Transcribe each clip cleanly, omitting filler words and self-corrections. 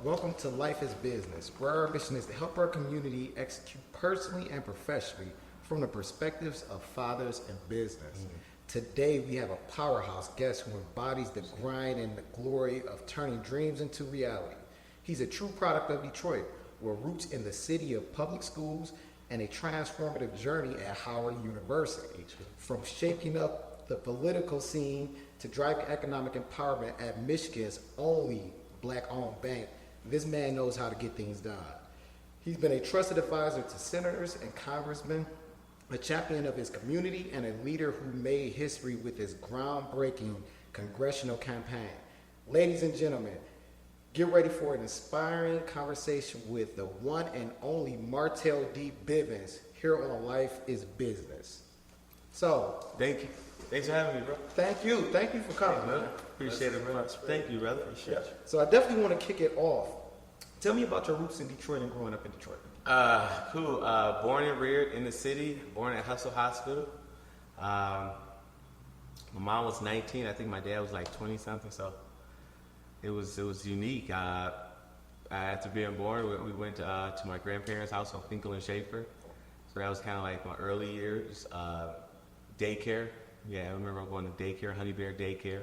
Welcome to Life is Business, where our mission is to help our community execute personally and professionally from the perspectives of fathers in business. Today, we have a powerhouse guest who embodies the grind and the glory of turning dreams into reality. He's a true product of Detroit, with roots in the city of public schools and a transformative journey at Howard University. From shaping up the political scene to driving economic empowerment at Michigan's only black-owned bank, this man knows how to get things done. He's been a trusted advisor to senators and congressmen, a champion of his community, and a leader who made history with his groundbreaking congressional campaign. Ladies and gentlemen, get ready for an inspiring conversation with the one and only Martell D. Bivings here on Life is Business. So, Thank you. Thanks for having me, bro. thank you for coming, man. Appreciate it, bro. Thank you, brother. Appreciate it. So I definitely want to kick it off. Tell me about your roots in Detroit and growing up in Detroit. Cool. Born and reared in the city. Born at Hustle Hospital. My mom was 19. I think my dad was like 20 something. So it was unique. After being born, we went to my grandparents' house on Finkel and Schaefer. So that was kind of like my early years. Daycare. Yeah, I remember going to daycare, Honey Bear Daycare.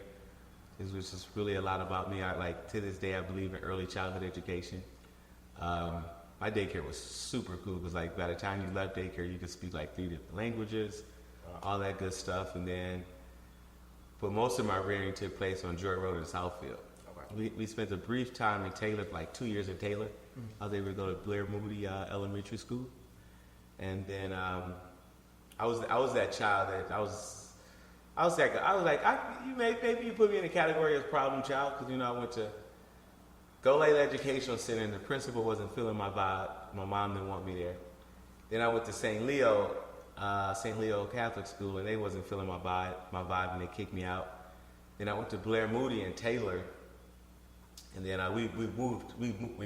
It was just really a lot about me. To this day, I believe in early childhood education. My daycare was super cool because by the time you left daycare, you could speak like 3 different languages, all that good stuff. But most of my rearing took place on Joy Road in Southfield. Okay. We spent a brief time in Taylor, like 2 years in Taylor. I was able to go to Blair Moody Elementary School. And then I was that child that maybe you put me in the category as problem child because I went to Golay Educational Center and the principal wasn't feeling my vibe. My mom didn't want me there. Then I went to St. Leo Catholic School and they wasn't feeling my vibe and they kicked me out. Then I went to Blair Moody in Taylor, and then we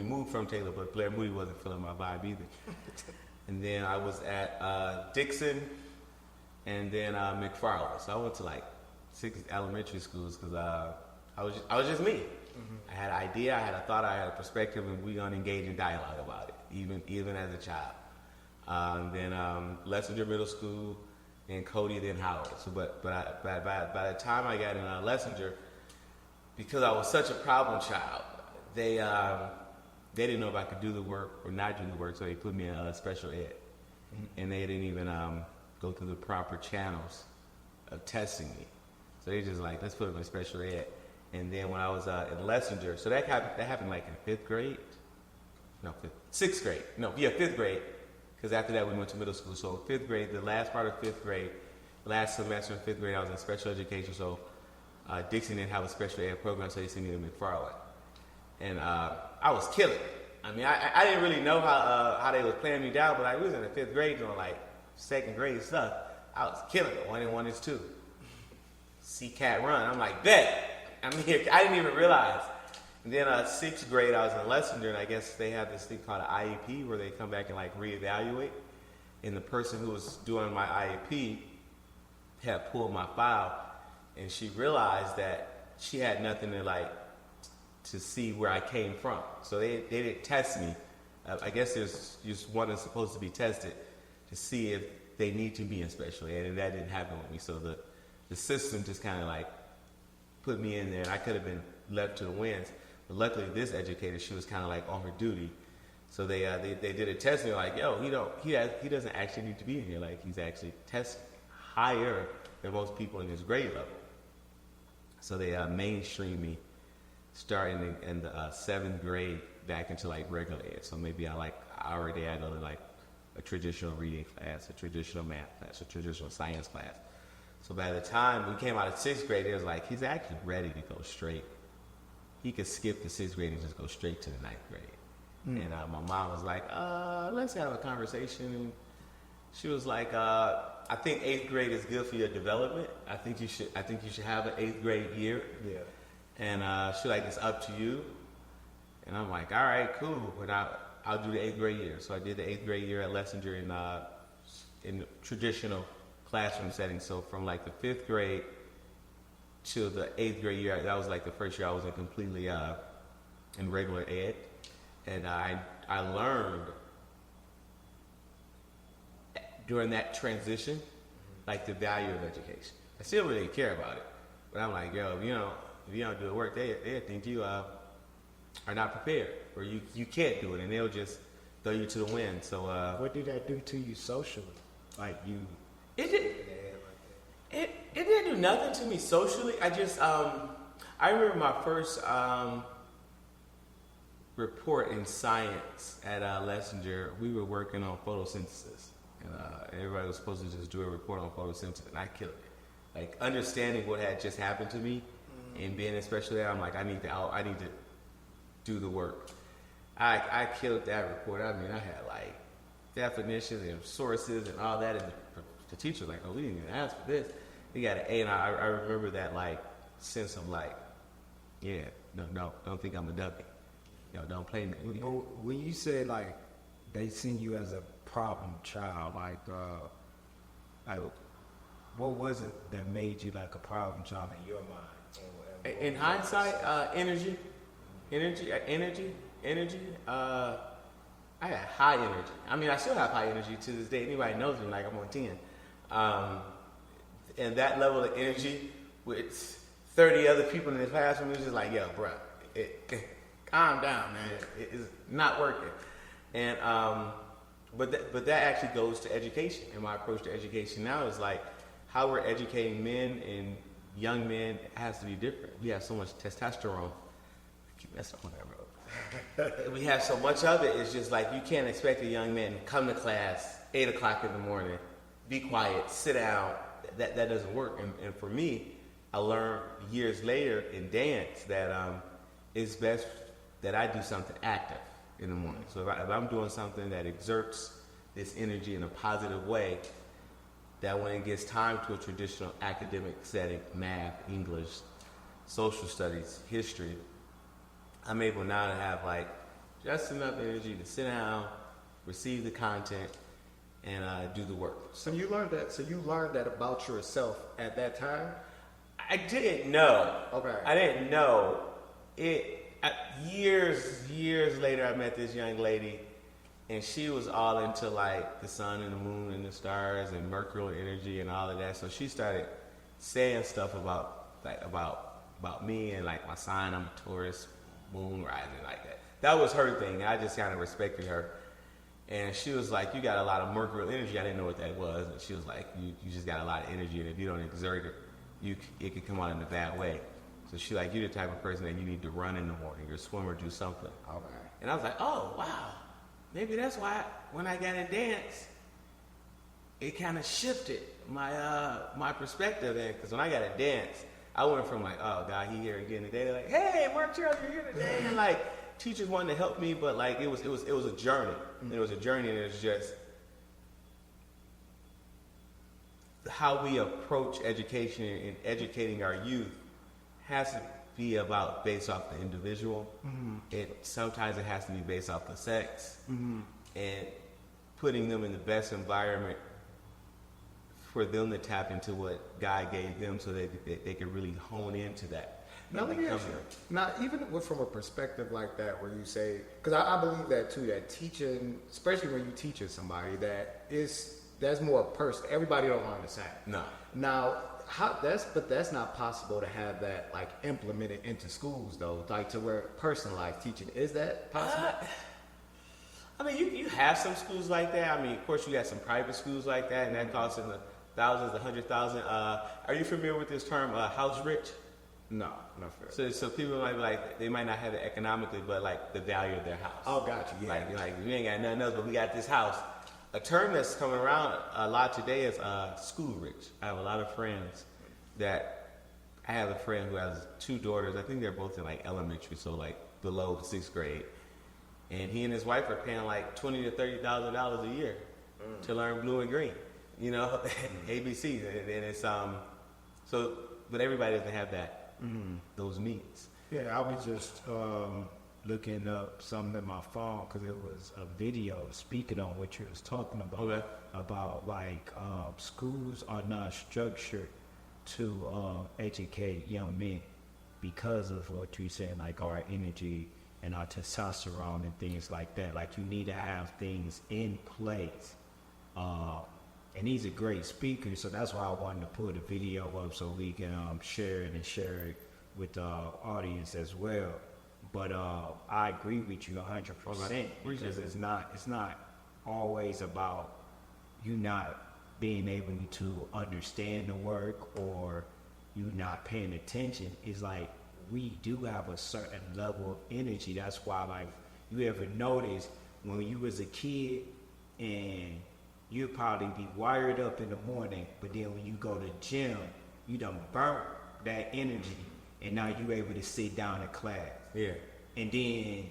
moved from Taylor, but Blair Moody wasn't feeling my vibe either. And then I was at Dixon. And then McFarland. So I went to like 6 elementary schools because I was just me. I had an idea, I had a thought, I had a perspective, and we gonna engage in dialogue about it, even as a child. Then Lessinger Middle School, then Cody, then Howard. So, but by the time I got in Lessinger, because I was such a problem child, they didn't know if I could do the work or not do the work, so they put me in special ed, and they didn't even go through the proper channels of testing me. So they just let's put him in special ed. And then when I was in Lessinger, so that happened like in 5th grade. No, 6th grade. No, yeah, 5th grade. Because after that we went to middle school. So 5th grade, the last part of 5th grade, last semester in 5th grade, I was in special education. So Dixon didn't have a special ed program, so they sent me to McFarland. And I was killing it. I mean, I didn't really know how they was playing me down, but I was in the 5th grade doing 2nd grade stuff. I was killing it. 1 and 1 is 2. See cat run. I'm like, bet. I'm here. I didn't even realize. And then 6th grade, I was in Lessinger, and I guess they have this thing called an IEP where they come back and reevaluate. And the person who was doing my IEP had pulled my file, and she realized that she had nothing to see where I came from. So they didn't test me. I guess there's just one that's supposed to be tested to see if they need to be in special ed, and that didn't happen with me. So the system just kind of put me in there, and I could have been left to the winds. But luckily, this educator, she was kind of on her duty. So they did a test, and they're yo, he doesn't actually need to be in here. He's actually tested higher than most people in his grade level. So they mainstreamed me starting in the 7th grade back into regular ed. So maybe I already had to a traditional reading class, a traditional math class, a traditional science class. So by the time we came out of 6th grade, it was he's actually ready to go straight. He could skip the 6th grade and just go straight to the 9th grade. And my mom was let's have a conversation. And she was I think 8th grade is good for your development. I think you should have an 8th grade year. Yeah. And she's it's up to you. And I'm all right, cool. But I'll do the 8th grade year. So I did the 8th grade year at Lessinger in traditional classroom setting. So from the 5th grade to the 8th grade year, that was the first year I was in completely in regular ed. And I learned during that transition, like the value of education. I still really care about it, but I'm like, yo, if you don't do the work, they think you are not prepared, or you can't do it, and they'll just throw you to the wind. So what did that do to you socially? Like you? It didn't do nothing to me socially. I just I remember my first report in science at Lessinger. We were working on photosynthesis, and everybody was supposed to just do a report on photosynthesis, and I killed it. Like understanding what had just happened to me, and being especially there, I'm like, I need to do the work. I killed that report. I mean, I had like definitions and sources and all that, and the teacher was like, oh, we didn't even ask for this. We got an A, and I remember that like sense of like, yeah, no, don't think I'm a dummy. Don't play me. When you said like they seen you as a problem child, like what was it that made you like a problem child in your mind? In hindsight, energy. I had high energy. I mean, I still have high energy to this day. Anybody knows me, like I'm on 10. And that level of energy with 30 other people in the classroom, it was just like, yo, bro, calm down, man. It is not working. And but that actually goes to education. And my approach to education now is like how we're educating men and young men has to be different. We have so much testosterone. I keep messing on that, bro. We have so much of it. It's just like you can't expect a young man to come to class 8 o'clock in the morning, be quiet, sit down. That doesn't work. And for me, I learned years later in dance that it's best that I do something active in the morning. So if I'm doing something that exerts this energy in a positive way, that when it gets time to a traditional academic setting, math, English, social studies, history, I'm able now to have like just enough energy to sit down, receive the content, and do the work. So you learned that. So you learned that about yourself at that time. I didn't know. Okay. I didn't know it. Years later, I met this young lady, and she was all into like the sun and the moon and the stars and mercurial energy and all of that. So she started saying stuff about me and like my sign. I'm a Taurus, moon rising, like that. That was her thing. I just kind of respected her. And she was like, you got a lot of mercurial energy. I didn't know what that was. And she was like, you just got a lot of energy, and if you don't exert it, it could come out in a bad way. So she like, you're the type of person that you need to run in the morning or swim or do something. Okay. And I was like, oh, wow. Maybe that's why when I got in dance, it kind of shifted my perspective. Because when I got in dance, I went from like, oh, God, he here again today. They're like, hey, Martell, you're here today. And like, teachers wanted to help me, but like, it was a journey. Mm-hmm. It was a journey, and it was just how we approach education and educating our youth has to be about based off the individual. Mm-hmm. Sometimes it has to be based off the sex, mm-hmm. and putting them in the best environment for them to tap into what God gave them, so that they can really hone into that. Now let me ask you. Now, even from a perspective like that, where you say, because I believe that too, that teaching, especially when you teaching somebody, that's more personal. Everybody don't learn the same. No. Now, that's not possible to have that like implemented into schools though, like to where personalized teaching. Is that possible? I mean, you have some schools like that. I mean, of course, you got some private schools like that, and that costs in the thousands, 100,000. Are you familiar with this term, house rich? No, not fair. So people might be like, they might not have it economically, but like the value of their house. Oh, gotcha. Yeah. Like we ain't got nothing else, but we got this house. A term that's coming around a lot today is school rich. I have a lot of friends I have a friend who has 2 daughters. I think they're both in like elementary, so like below 6th grade. And he and his wife are paying like $20,000 to $30,000 a year to learn blue and green, ABC. And it's so, but everybody doesn't have that. Mm-hmm. Those needs. Yeah, I was just looking up something in my phone because it was a video speaking on what you was talking about. Okay. About like schools are not structured to educate young men because of what you're saying, like our energy and our testosterone and things like that. Like, you need to have things in place. And he's a great speaker, so that's why I wanted to put a video up so we can share it with the audience as well. But I agree with you 100% because it's not always about you not being able to understand the work or you not paying attention. It's like we do have a certain level of energy. That's why, like, you ever notice when you was a kid and you'd probably be wired up in the morning, but then when you go to gym, you done burnt that energy, and now you're able to sit down in class. Yeah. And then,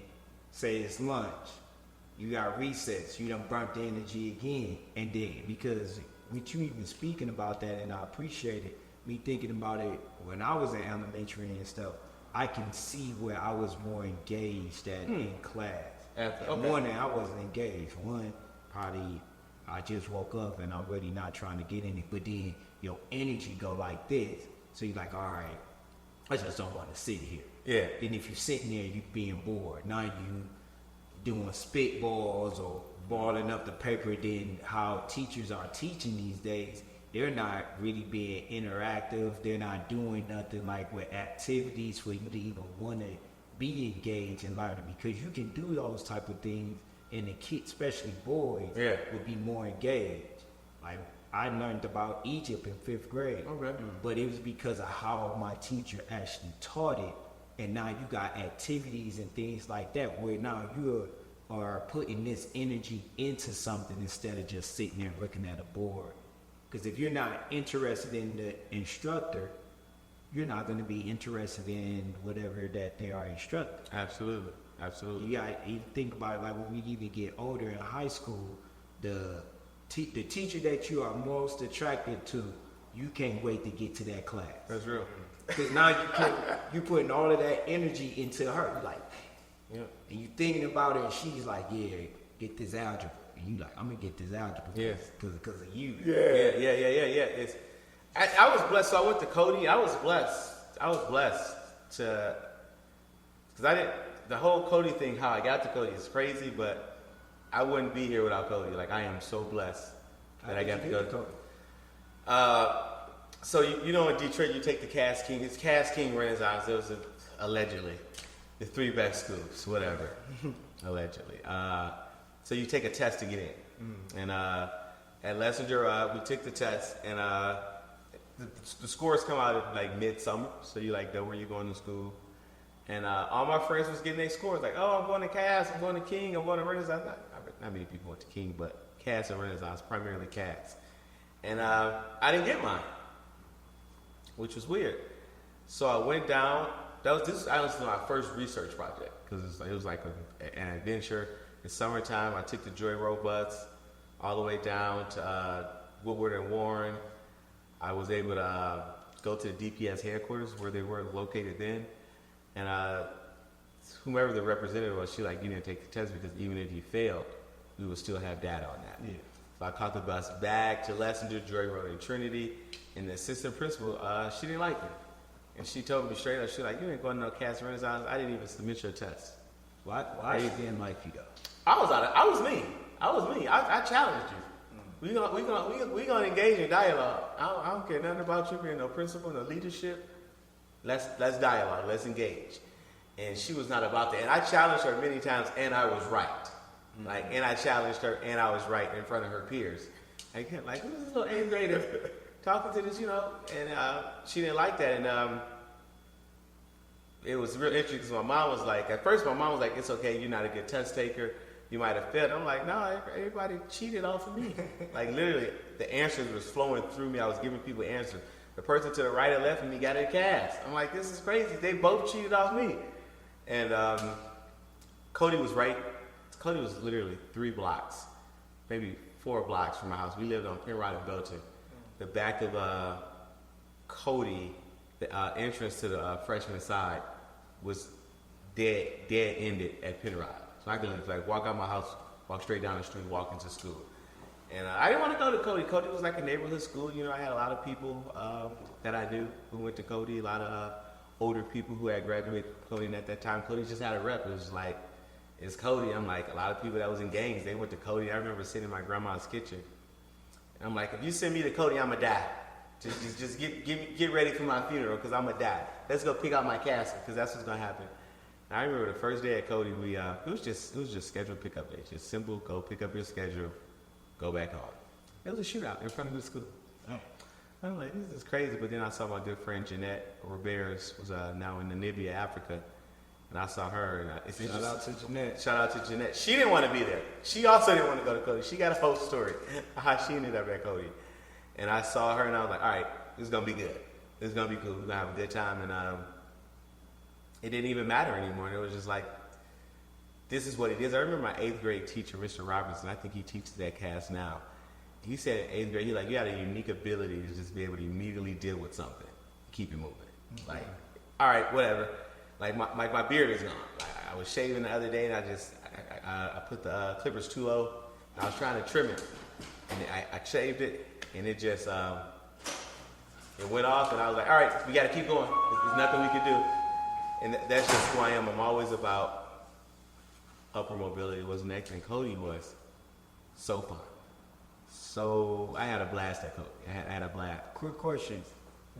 say it's lunch, you got recess, you done burnt the energy again. And then, because with you even speaking about that, and I appreciate it, me thinking about it when I was in elementary and stuff, I can see where I was more engaged in class. In the morning, I wasn't engaged. One, probably I just woke up and I'm really not trying to get in it. But then your energy go like this. So you're like, all right, I just don't want to sit here. Yeah. Then if you're sitting there, you being bored. Now you doing spitballs or balling up the paper. Then how teachers are teaching these days, they're not really being interactive. They're not doing nothing like with activities for you to even want to be engaged in learning, because you can do those type of things, and the kids, especially boys, would be more engaged. Like, I learned about Egypt in 5th grade, but it was because of how my teacher actually taught it. And now you got activities and things like that where now you are putting this energy into something instead of just sitting there looking at a board. Because if you're not interested in the instructor, you're not going to be interested in whatever that they are instructing. Absolutely. You got to think about it, like when we even get older in high school, the teacher that you are most attracted to, you can't wait to get to that class. That's real. Because now you putting all of that energy into her. You're like, and you thinking about it, and she's like, yeah, get this algebra. And you like, I'm gonna get this algebra because of you. Yeah. I was blessed. So I went to Cody. I was blessed to, because I didn't. The whole Cody thing, how I got to Cody is crazy, but I wouldn't be here without Cody. Like, I am so blessed that I got to go to Cody. So you know, in Detroit, you take the Cass King. It's Cass King Renaissance. It was allegedly the 3 best schools, whatever, allegedly. So you take a test to get in, and at Lessinger, we took the test, and the scores come out at like midsummer. So you like know where you're going to school, and all my friends was getting their scores. Like, oh, I'm going to Cass, I'm going to King, I'm going to Renaissance. Not many people went to King, but Cass and Renaissance, primarily Cass. And I didn't get mine, which was weird. So I went down. This was honestly my first research project, because it was like an adventure. In summertime, I took the Joy Road bus all the way down to Woodward and Warren. I was able to go to the DPS headquarters where they were located then. And whomever the representative was, she like, you didn't take the test because even if you failed, we would still have data on that. Yeah. So I caught the bus back to Lessinger, Joy Road, and Trinity. And the assistant principal, she didn't like me. And she told me straight up, she like, you ain't going to no Cass Renaissance. I didn't even submit your test. Why you didn't like you though? I was me. I challenged you. We gonna engage in dialogue. I don't care nothing about you being no principal, no leadership. Let's dialogue. Let's engage. And she was not about that. And I challenged her many times, and I was right. And I challenged her, and I was right in front of her peers. Like, who's this little 8th grader talking to this, you know? And she didn't like that. And it was real interesting because my mom was like, at first my mom was like, it's okay, you're not a good test taker. You might have failed. I'm like, no, everybody cheated off of me. Like, literally, the answers was flowing through me. I was giving people answers. The person to the right and left of me got a Cass. I'm like, this is crazy. They both cheated off me. And Cody was right. Cody was literally 3 blocks, maybe 4 blocks from my house. We lived on Penrod and Milton. The back of Cody, the entrance to the freshman side was dead ended at Penrod. So I could like walk out my house, walk straight down the street, walk into school. And I didn't want to go to Cody. Cody was like a neighborhood school. You know, I had a lot of people that I knew who went to Cody, a lot of older people who had graduated Cody, and at that time, Cody just had a rep. It was just like, it's Cody. I'm like, a lot of people that was in gangs, they went to Cody. I remember sitting in my grandma's kitchen. And I'm like, if you send me to Cody, I'ma die. Just get ready for my funeral, because I'ma die. Let's go pick out my casket, because that's what's gonna happen. And I remember the first day at Cody, it was just scheduled pickup day. Just simple, go pick up your schedule, go back home. It was a shootout in front of the school. Oh. I'm like, this is crazy. But then I saw my good friend Jeanette Roberts was now in Namibia, Africa. And I saw her. And Shout out to Jeanette. Shout out to Jeanette. She didn't want to be there. She also didn't want to go to Cody. She got a whole story how she ended up at Cody. And I saw her and I was like, all right, this is going to be good. This is going to be cool. We're going to have a good time. And it didn't even matter anymore. And it was just like, this is what it is. I remember my 8th grade teacher, Mr. Robertson. I think he teaches that class now. He said in 8th grade, he you had a unique ability to just be able to immediately deal with something, keep it moving. Mm-hmm. Like, all right, whatever. Like my beard is gone. I was shaving the other day, and I put the Clippers 2.0. I was trying to trim it, and I shaved it, and it just it went off, and I was like, all right, we got to keep going. There's nothing we can do, and that's just who I am. I'm always about upper mobility. Was next, and Cody was so fun. So I had a blast at Cody. I had a blast. Quick question.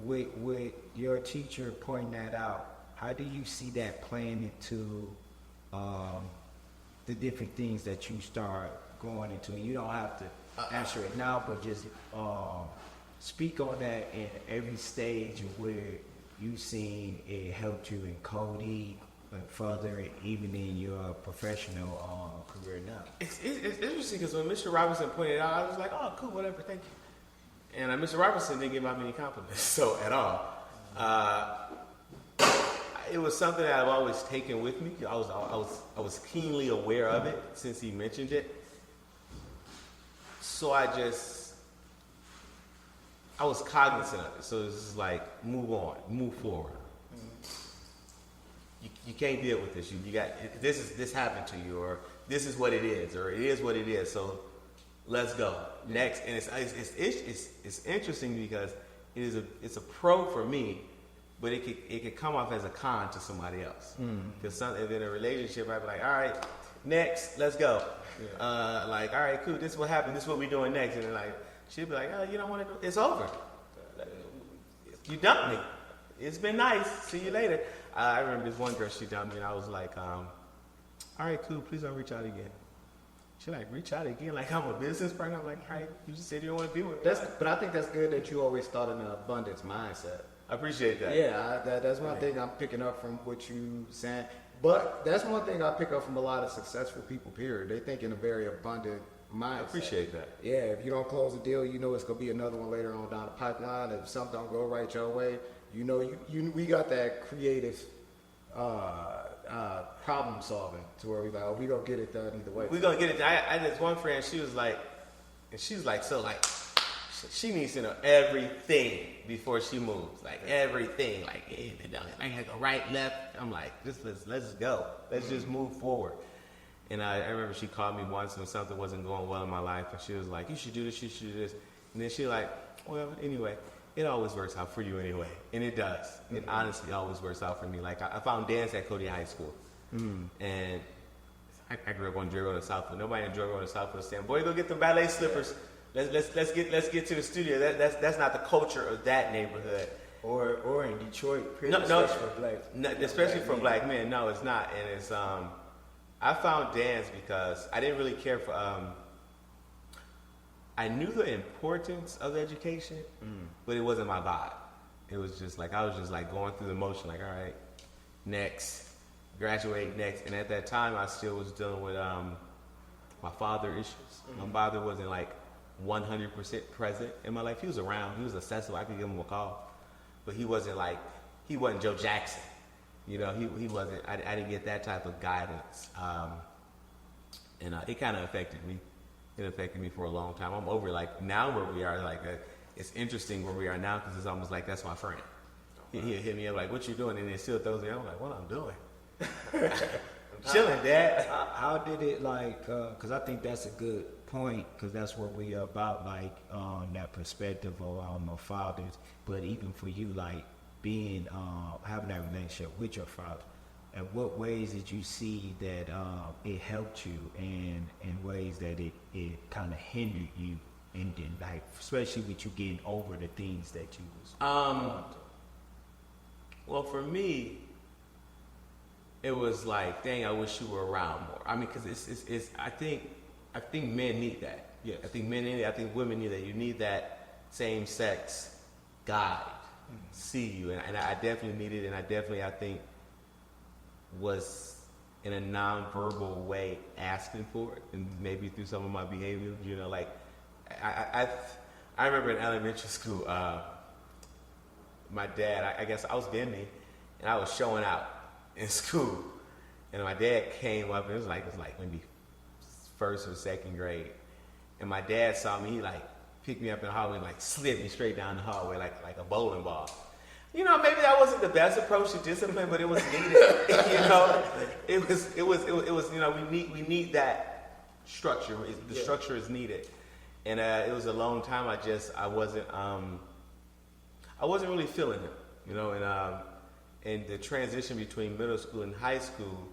With your teacher pointing that out, how do you see that playing into the different things that you start going into? You don't have to answer it now, but just speak on that in every stage of where you've seen it helped you in Cody, and further, even in your professional career now. It's interesting because when Mr. Robinson pointed it out, I was like, oh, cool, whatever, thank you. And Mr. Robinson didn't give out many compliments, so at all. It was something that I've always taken with me. I was keenly aware of it since he mentioned it. So I was cognizant of it. So it's just like, move on, move forward. You can't deal with this. You got this happened to you, or this is what it is, or it is what it is. So let's go next. And it's interesting because it's a pro for me, but it could come off as a con to somebody else. Because in a relationship, I'd be like, all right, next, let's go. Yeah. Like, all right, cool. This is what happened. This is what we're doing next. And then like she'd be like, oh, you don't want to do. It's over. You dumped me. It's been nice. See you later. I remember this one girl, she dumped me, and I was like, all right, cool, please don't reach out again. She like, reach out again? Like I'm a business partner? I'm like, all right, you just said you don't want to be with me. But I think that's good that you always thought in an abundance mindset. I appreciate that. Yeah, that's one thing I'm picking up from what you saying. But that's one thing I pick up from a lot of successful people, period. They think in a very abundant mindset. I appreciate that. Yeah, if you don't close a deal, you know it's going to be another one later on down the pipeline. If something don't go right your way, you know, we got that creative problem solving to where we like, oh, we gonna get it done either way. We gonna get it done. I had this one friend. She was like, so like, she needs to know everything before she moves. Like everything. Like, I gotta go right, left. I'm like, let's go. Let's just move forward. And I remember she called me once when something wasn't going well in my life, and she was like, you should do this, you should do this. And then she like, well, anyway. It always works out for you anyway. And it does. Mm-hmm. It honestly always works out for me. Like, I found dance at Cody High School. And I grew up on Drury Road in Southfield. Nobody in Drury Road in Southfield is saying, boy, go get them ballet slippers. Let's get to the studio. That's not the culture of that neighborhood. Or in Detroit, especially for black. Especially for black men. No, it's not. And it's I found dance because I didn't really care for I knew the importance of education, but it wasn't my vibe. It was just like, I was just like going through the motion, like, all right, next, graduate next. And at that time, I still was dealing with my father issues. My father wasn't like 100% present in my life. He was around. He was accessible. I could give him a call. But he wasn't Joe Jackson. You know, he wasn't, I didn't get that type of guidance. And it kind of affected me. It affected me for a long time. I'm over it. Like now where we are, like it's interesting where we are now because it's almost like that's my friend. He'll hit me up like, what you doing? And then still throws me. I'm like, what I'm doing? I'm chilling, Dad. How did it like, because I think that's a good point because that's what we are about, like that perspective of our fathers. But even for you, like being having that relationship with your father, and what ways did you see that it helped you, and in ways that it kind of hindered you, and then like especially with you getting over the things that you was well, for me, it was like, dang, I wish you were around more. I mean, because it's I think men need that. Yes. I think men need it. I think women need that. You need that same sex guide, see you, and I definitely need it, and I think was in a non-verbal way asking for it, and maybe through some of my behavior, you know, like I remember in elementary school, my dad, I guess I was Disney, and I was showing out in school, and my dad came up, and it was like maybe first or second grade, and my dad saw me, he like picked me up in the hallway and like slid me straight down the hallway like a bowling ball. You know, maybe that wasn't the best approach to discipline, but it was needed. You know, it was. You know, we need that structure. The structure is needed, and it was a long time. I wasn't really feeling him. You know, and the transition between middle school and high school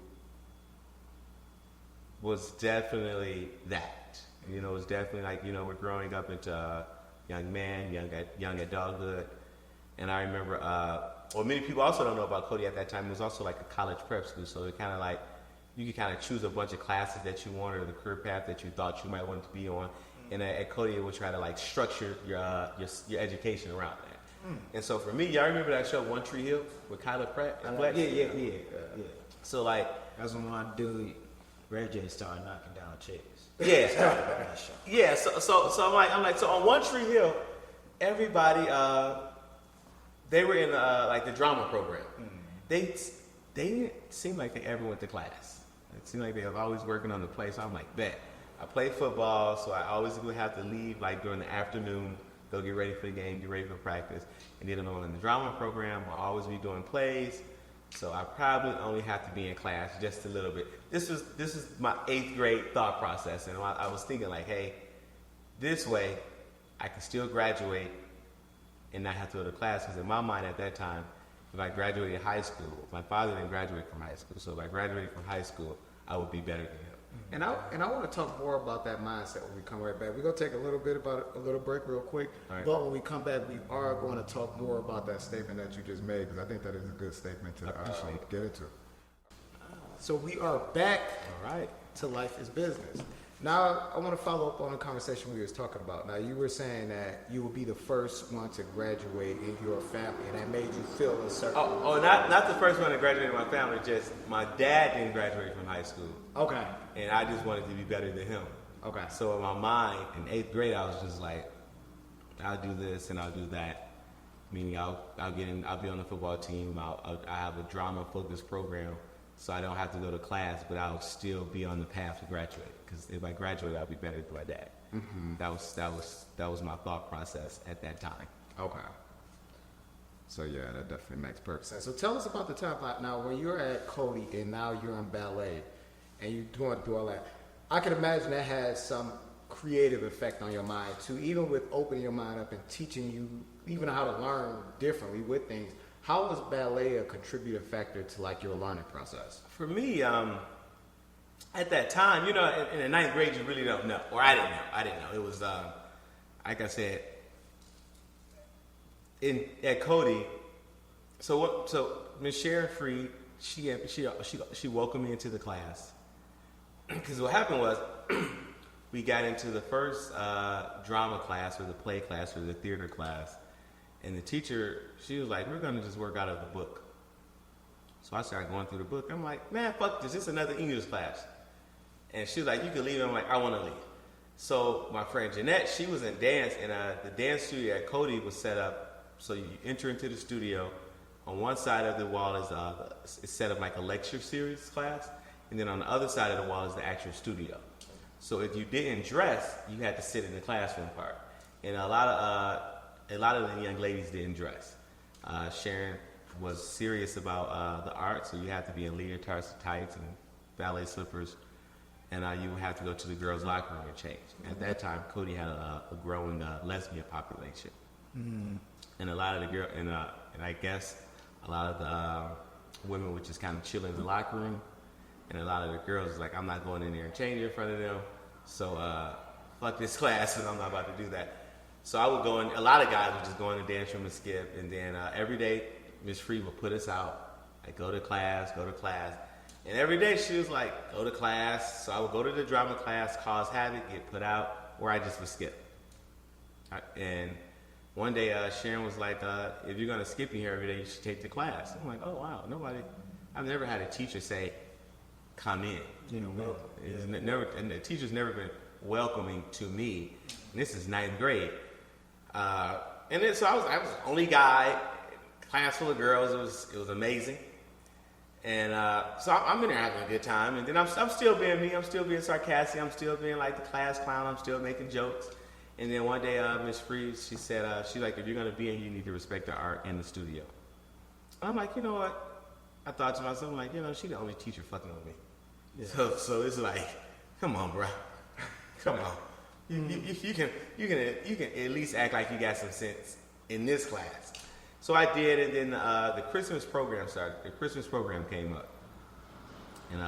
was definitely that. You know, it was definitely like, you know, we're growing up into young man, young adulthood. And I remember, well, many people also don't know about Cody at that time. It was also like a college prep school. So it kind of like, you could kind of choose a bunch of classes that you wanted or the career path that you thought you might want to be on. And at Cody, it would try to like structure your education around that. And so for me, y'all remember that show One Tree Hill with Kyla Pratt? Yeah. So like, that's when my dude Red J started knocking down chicks. Yeah. So I'm like, so on One Tree Hill, everybody, they were in like the drama program. They didn't seem like they ever went to class. It seemed like they were always working on the play. So I'm like, bet. I play football, so I always would have to leave like during the afternoon, go get ready for the game, get ready for practice. And then in the drama program, I'll always be doing plays. So I probably only have to be in class just a little bit. This is my 8th grade thought process, and I was thinking like, hey, this way I can still graduate and not have to go to class. Because in my mind at that time, if I graduated high school, my father didn't graduate from high school, so if I graduated from high school, I would be better than him. And I want to talk more about that mindset when we come right back. We're going to take a little break real quick. Right. But when we come back, we are going to talk more about that statement that you just made, because I think that is a good statement to get into. So we are back. All right. To Life is Business. Now, I want to follow up on the conversation we was talking about. Now, you were saying that you will be the first one to graduate in your family, and that made you feel a certain... Not the first one to graduate in my family, just my dad didn't graduate from high school. Okay. And I just wanted to be better than him. Okay. So in my mind, in 8th grade, I was just like, I'll do this and I'll do that. Meaning I'll be on the football team. I have a drama-focused program, so I don't have to go to class, but I'll still be on the path to graduate. Because if I graduate, I'll be better than my dad. Mm-hmm. That was my thought process at that time. Okay. So yeah, that definitely makes perfect sense. So tell us about the time now when you're at Cody and now you're in ballet, and you're going through all that. I can imagine that has some creative effect on your mind too, even with opening your mind up and teaching you even how to learn differently with things. How was ballet a contributing factor to like your learning process? For me, at that time, you know, in the 9th grade, you really don't know, or I didn't know. It was like I said, at Cody. So Miss Sharon Freed, she welcomed me into the class. Because what happened was, we got into the first drama class or the play class or the theater class, and the teacher, she was like, we're going to just work out of the book. So I started going through the book. I'm like, man, fuck this. This is another English class. And she was like, you can leave. I'm like, I want to leave. So my friend Jeanette, she was in dance, and the dance studio at Cody was set up. So you enter into the studio. On one side of the wall is set up like a lecture series class. And then on the other side of the wall is the actual studio. So if you didn't dress, you had to sit in the classroom part. And a lot of the young ladies didn't dress. Sharon was serious about the art, so you had to be in leotards, tights, and ballet slippers. And you would have to go to the girls' locker room and change. At that time, Cody had a growing lesbian population. and a lot of the girl, and I guess a lot of the women were just kind of chilling in the locker room, and a lot of the girls was like, I'm not going in there and changing in front of them, so fuck this class, and I'm not about to do that. So I would go in. A lot of guys would just go in the dance room and skip, and then every day Miss Free would put us out, like go to class, and every day she was like, go to class. So I would go to the drama class, cause havoc, get put out, or I just would skip. And one day Sharon was like, if you're gonna skip in here every day, you should take the class. I'm like, oh wow, I've never had a teacher say, come in. You know, And the teacher's never been welcoming to me. And this is ninth grade. And then so I was the only guy, class full of girls. It was amazing. And so I'm in there having a good time. And then I'm still being me. I'm still being sarcastic. I'm still being like the class clown. I'm still making jokes. And then one day, Miss Freeze, she said, she's like, if you're going to be in, you need to respect the art in the studio. I'm like, you know what? I thought to myself, I'm like, you know, she's the only teacher fucking with me. Yeah. So it's like, come on, bro. Come on. You can at least act like you got some sense in this class. So I did, and then the Christmas program started. The Christmas program came up, and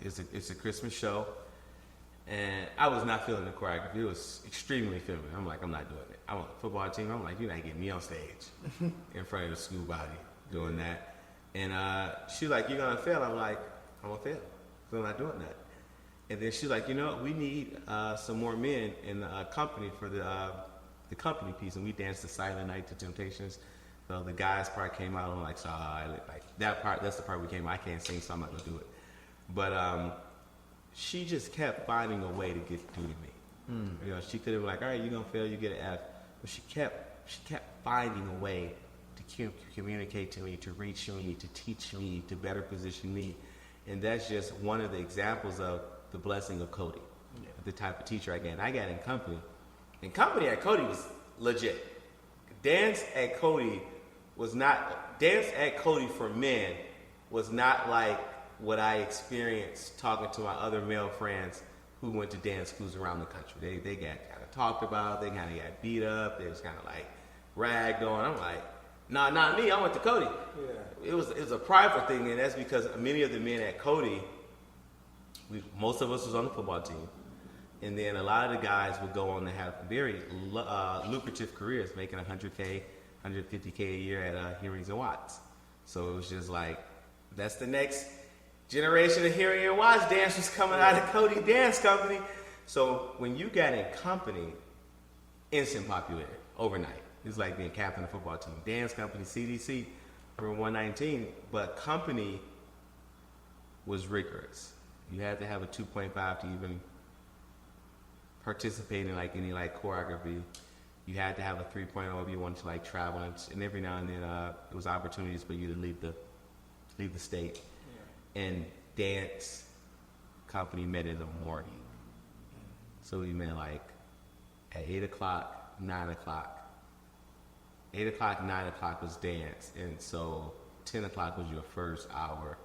it's a Christmas show, and I was not feeling the choreography. It was extremely feminine. I'm like, I'm not doing it. I want a football team. I'm like, you're not getting me on stage in front of the school body doing that. And she's like, you're gonna fail. I'm like, I'm gonna fail. So I'm not doing that. And then she's like, you know, we need some more men in the company for the company piece. And we danced the Silent Night to Temptations. So the guys part came out. I'm like, so like that part, that's the part we came out. I can't sing, so I'm not gonna do it. But she just kept finding a way to get through to me. You know, she could have been like, all right, you're gonna fail, you get an F. But she kept finding a way to communicate to me, to reach me, to teach me, to better position me. And that's just one of the examples of the blessing of Cody, the type of teacher I got. I got in company. And company at Cody was legit. Dance at Cody for men was not like what I experienced talking to my other male friends who went to dance schools around the country. They got kind of talked about, they kind of got beat up, they was kind of like ragged on. I'm like, nah, not me, I went to Cody. Yeah. It was a prideful thing, and that's because many of the men at Cody, most of us was on the football team, and then a lot of the guys would go on to have very lucrative careers, making $100K, $150K a year at Hearings and Watts. So it was just like, that's the next generation of Hearing and Watts dancers coming out of Cody Dance Company. So when you got in company, instant popularity overnight. It's like being captain of the football team. Dance Company, CDC, for 119, but company was rigorous. You had to have a 2.5 to even participate in like any like choreography. You had to have a 3.0 if you wanted to like travel, and every now and then there was opportunities for you to leave the state. Yeah. And dance company met in the morning, so we met like at 8 o'clock, 9 o'clock. 8 o'clock, 9 o'clock was dance, and so 10 o'clock was your first hour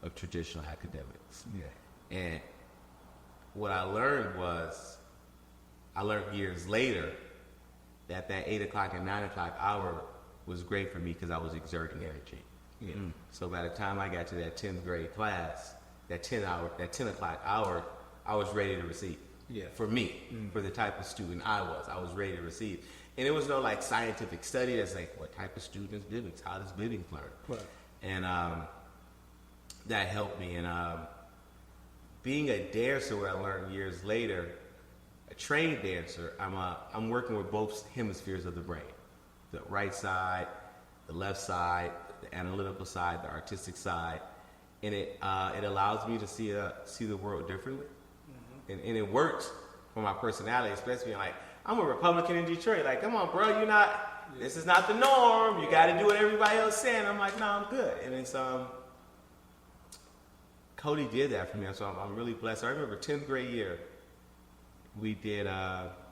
of traditional academics. Yeah. And what I learned years later that 8 o'clock and 9 o'clock hour was great for me because I was exerting energy. Yeah. So by the time I got to that 10th grade class, that 10 o'clock hour, I was ready to receive. Yeah. For me, for the type of student I was ready to receive. And it was no like scientific study that's like, what type of student is Bivings? How does Bivings learn? Right. And that helped me. And being a dancer, what I learned years later, a trained dancer, I'm working with both hemispheres of the brain, the right side, the left side, the analytical side, the artistic side, and it allows me to see the world differently, and it works for my personality, especially like I'm a Republican in Detroit. Like, come on, bro, this is not the norm. You got to do what everybody else saying. I'm like, no, I'm good. And it's Cody did that for me, so I'm really blessed. I remember 10th grade year, we did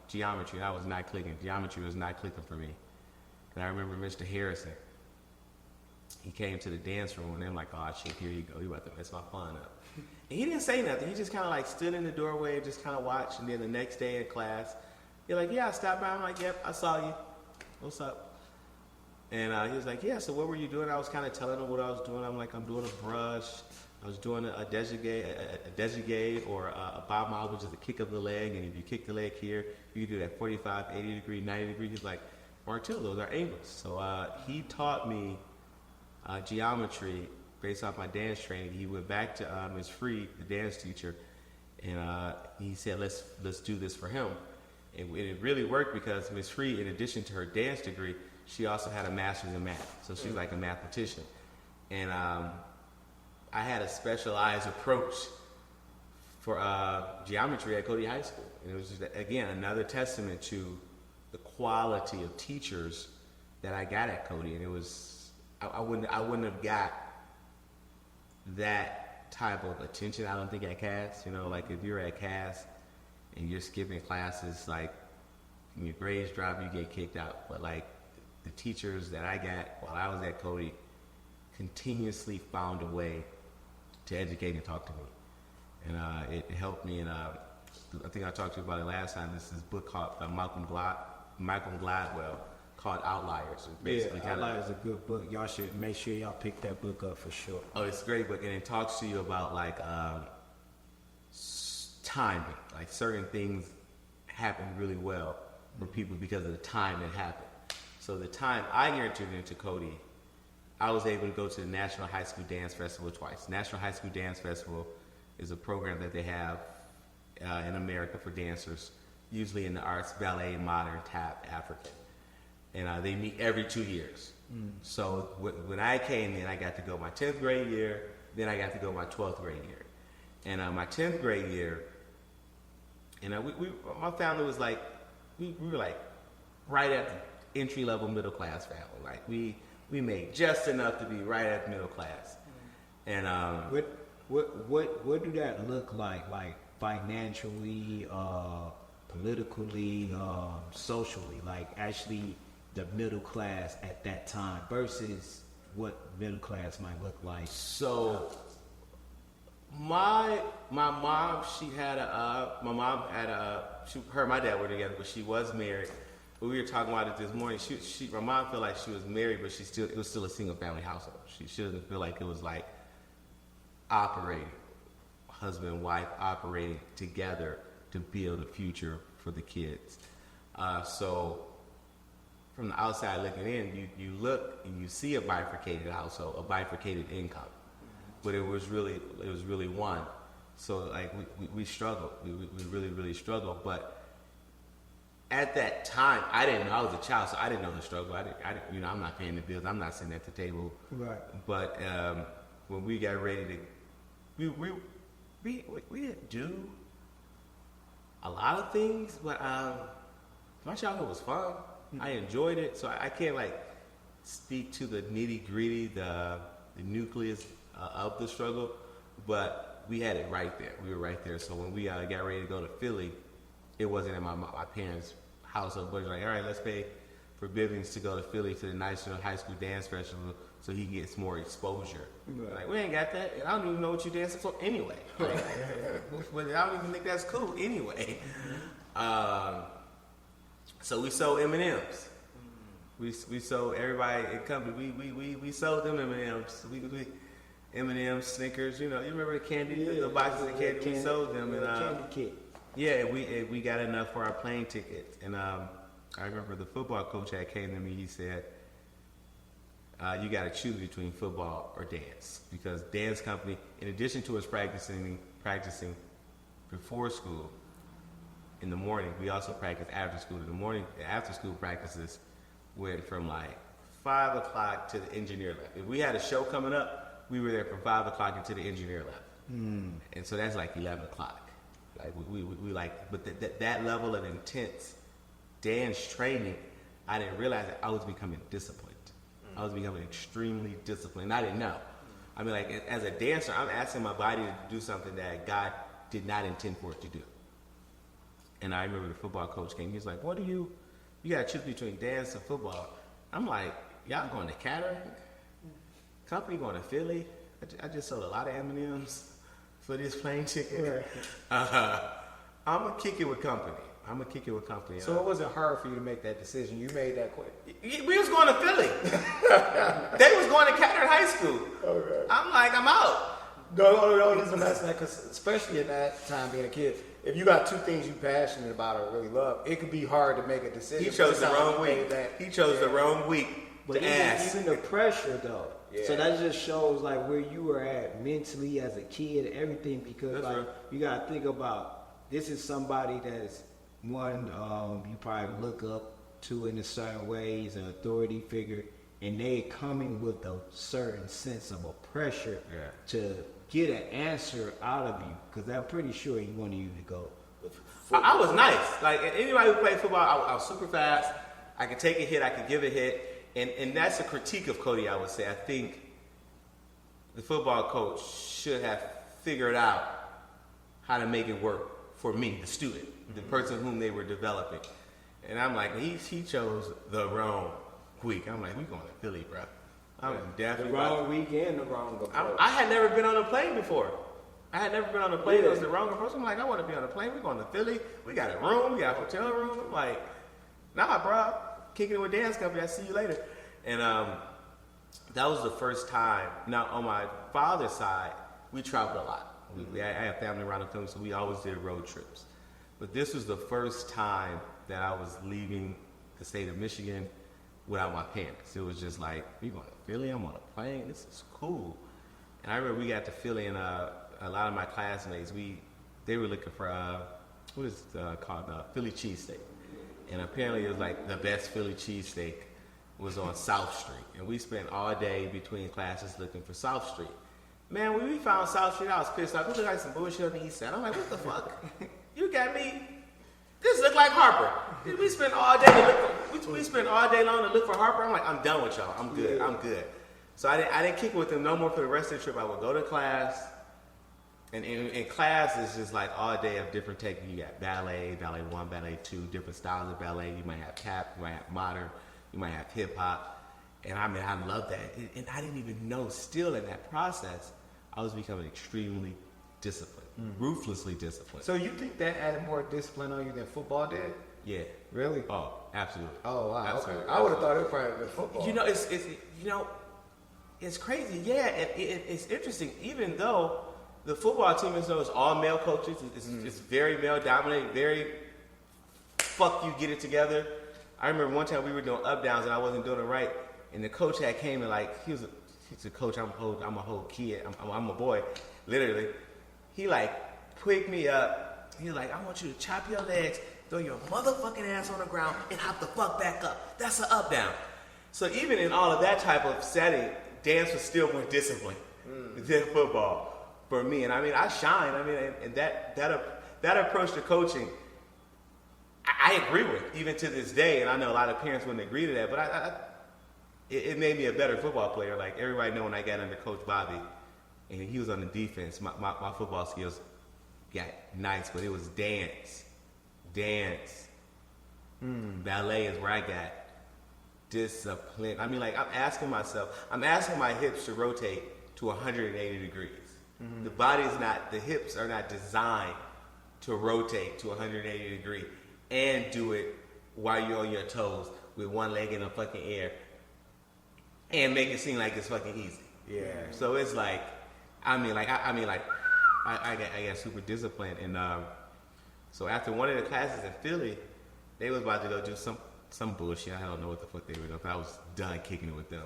geometry. That was not clicking. Geometry was not clicking for me. And I remember Mr. Harrison. He came to the dance room, and I'm like, oh, shit, here you go. You about to mess my fun up. And he didn't say nothing. He just kind of like stood in the doorway and just kind of watched. And then the next day in class, you're like, yeah, I stopped by. I'm like, yep, I saw you. What's up? And he was like, yeah, so what were you doing? I was kind of telling him what I was doing. I'm like, I'm doing a brush. I was doing a dejigate or a bob mile, which is the kick of the leg. And if you kick the leg here, you can do that 45, 80 degree, 90 degree. He's like, Martell, those are angles. So he taught me geometry based off my dance training. He went back to Ms. Freed, the dance teacher, and he said, let's do this for him. And it really worked because Ms. Freed, in addition to her dance degree, she also had a master's in math. So she's like a mathematician. And I had a specialized approach for geometry at Cody High School. And it was just, again, another testament to the quality of teachers that I got at Cody. And it was, I wouldn't have got that type of attention, I don't think, at Cass. You know, like if you're at Cass and you're skipping classes, like your grades drop, you get kicked out. But like the teachers that I got while I was at Cody continuously found a way to educate and talk to me. And it helped me. And I think I talked to you about it last time. This is a book called Malcolm Gladwell called Outliers. Outliers is a good book. Y'all should make sure y'all pick that book up for sure. Oh, it's a great book, and it talks to you about like timing. Like certain things happen really well for people because of the time it happened. So the time I entered into Cody, I was able to go to the National High School Dance Festival twice. National High School Dance Festival is a program that they have in America for dancers, usually in the arts, ballet, modern, tap, African. And they meet every 2 years. So when I came in, I got to go my 10th grade year, then I got to go my 12th grade year. And my 10th grade year, and my family was like, we were like right at the entry-level middle-class family. Like we made just enough to be right at middle class. And what do that look like financially, politically, socially, like actually the middle class at that time versus what middle class might look like? So my mom, her and my dad were together, but she was married. But we were talking about it this morning. My mom felt like she was married, but it was still a single family household. She doesn't feel like it was like operating, husband and wife operating together to build a future for the kids. So from the outside looking in, you look and you see a bifurcated household, a bifurcated income, but it was really one. So like we struggled. We really, really struggled. But at that time, I didn't know. I was a child, so I didn't know the struggle. I didn't, I'm not paying the bills. I'm not sitting at the table. Right. But when we got ready to, we didn't do a lot of things, but my childhood was fun. I enjoyed it, so I can't like speak to the nitty gritty, the nucleus of the struggle. But we had it right there. We were right there. So when we got ready to go to Philly, it wasn't in my parents' household, but it was like, all right, let's pay for Bivings to go to Philly to the National High School Dance Festival so he gets more exposure. Right. Like, we ain't got that. I don't even know what you're dancing for anyway. Like, I don't even think that's cool anyway. So we sold M&Ms. We sold everybody in company. We sold them M&Ms. M&Ms, Snickers. You remember the candy, the boxes of candy. We sold them and candy kit. Yeah, we got enough for our plane tickets. And I remember the football coach that came to me. He said, "You got to choose between football or dance, because dance company, in addition to us practicing before school in the morning, we also practice after school. In the morning, after school practices went from like 5 o'clock to the engineer lab. If we had a show coming up, we were there from 5 o'clock until the engineer lab. And so that's like 11 o'clock. Like we like, but that level of intense dance training, I didn't realize that I was becoming disciplined. I was becoming extremely disciplined. I didn't know. I mean, like as a dancer, I'm asking my body to do something that God did not intend for it to do. And I remember the football coach came. He was like, "What do you got to choose between dance and football?" I'm like, "Y'all going to Cataract? Company going to Philly? I just sold a lot of M&Ms for this plane ticket. I'm gonna kick it with company." I'm gonna kick it with company. So it wasn't hard for you to make that decision. You made that quick. We was going to Philly. They was going to Catholic High School. Okay. I'm like, I'm out. No, listen, that's that, because especially in that time being a kid, if you got two things you passionate about or really love, it could be hard to make a decision. He chose the wrong week. He chose the wrong week But to ask. even the pressure though. Yeah. So that just shows like where you were at mentally as a kid and everything, because That's like right. you gotta think about, this is somebody that's one you probably look up to in a certain way. He's an authority figure, and they coming with a certain sense of a pressure to get an answer out of you, because I'm pretty sure he wanted you to go with football. I was nice. Like anybody who played football, I was super fast. I could take a hit. I could give a hit. And that's a critique of Cody, I would say. I think the football coach should have figured out how to make it work for me, the student, the person whom they were developing. And I'm like, he chose the wrong week. I'm like, we going to Philly, bro. I'm The definitely wrong week and the wrong approach. I had never been on a plane before. I had never been on a plane. It was the wrong approach. I'm like, I want to be on a plane. We're going to Philly. We got a room. We got a hotel room. I'm like, nah, bro. Kicking it with dance company. I see you later. And that was the first time. Now, on my father's side, we traveled a lot. I have family around the country, so we always did road trips. But this was the first time that I was leaving the state of Michigan without my parents. It was just like, we going to Philly? I'm on a plane? This is cool. And I remember we got to Philly, and a lot of my classmates, they were looking for, what is it called? Philly cheesesteak. And apparently it was like the best Philly cheesesteak was on South Street. And we spent all day between classes looking for South Street. Man, when we found South Street, I was pissed off. It looked like some bullshit on the east side. I'm like, what the fuck? You got me. This look like Harper. We spent all day we spent all day long to look for Harper. I'm like, I'm done with y'all. I'm good. I'm good. So I didn't kick it with them no more for the rest of the trip. I would go to class. And in class, it's just like all day of different techniques. You got ballet 1, ballet 2, different styles of ballet. You might have tap, you might have modern, you might have hip hop. And I mean, I love that. And I didn't even know, still in that process, I was becoming extremely disciplined, ruthlessly disciplined. So you think that added more discipline on you than football did? Yeah. Really? Oh, absolutely. Oh, wow. Absolutely. Okay. I would have thought it would probably have been football. You know, it's crazy. Yeah, it's interesting. Even though the football team is all male coaches, it's very male dominated, very fuck you, get it together. I remember one time we were doing up downs and I wasn't doing it right, and the coach had came and like he's a coach. I'm a whole kid. I'm a boy, literally. He like picked me up. He was like, I want you to chop your legs, throw your motherfucking ass on the ground, and hop the fuck back up. That's an up down. So even in all of that type of setting, dance was still more disciplined than football for me. And I mean, I shine. I mean, and that approach to coaching, I agree with even to this day. And I know a lot of parents wouldn't agree to that, but it made me a better football player. Like everybody know when I got under Coach Bobby, and he was on the defense, my football skills got nice, but it was dance. Ballet is where I got discipline. I mean, like I'm asking my hips to rotate to 180 degrees. The hips are not designed to rotate to 180 degrees and do it while you're on your toes with one leg in the fucking air and make it seem like it's fucking easy. Yeah. So it's like, I got super disciplined. And so after one of the classes in Philly, they was about to go do some bullshit. I don't know what the fuck they were doing. I was done kicking it with them.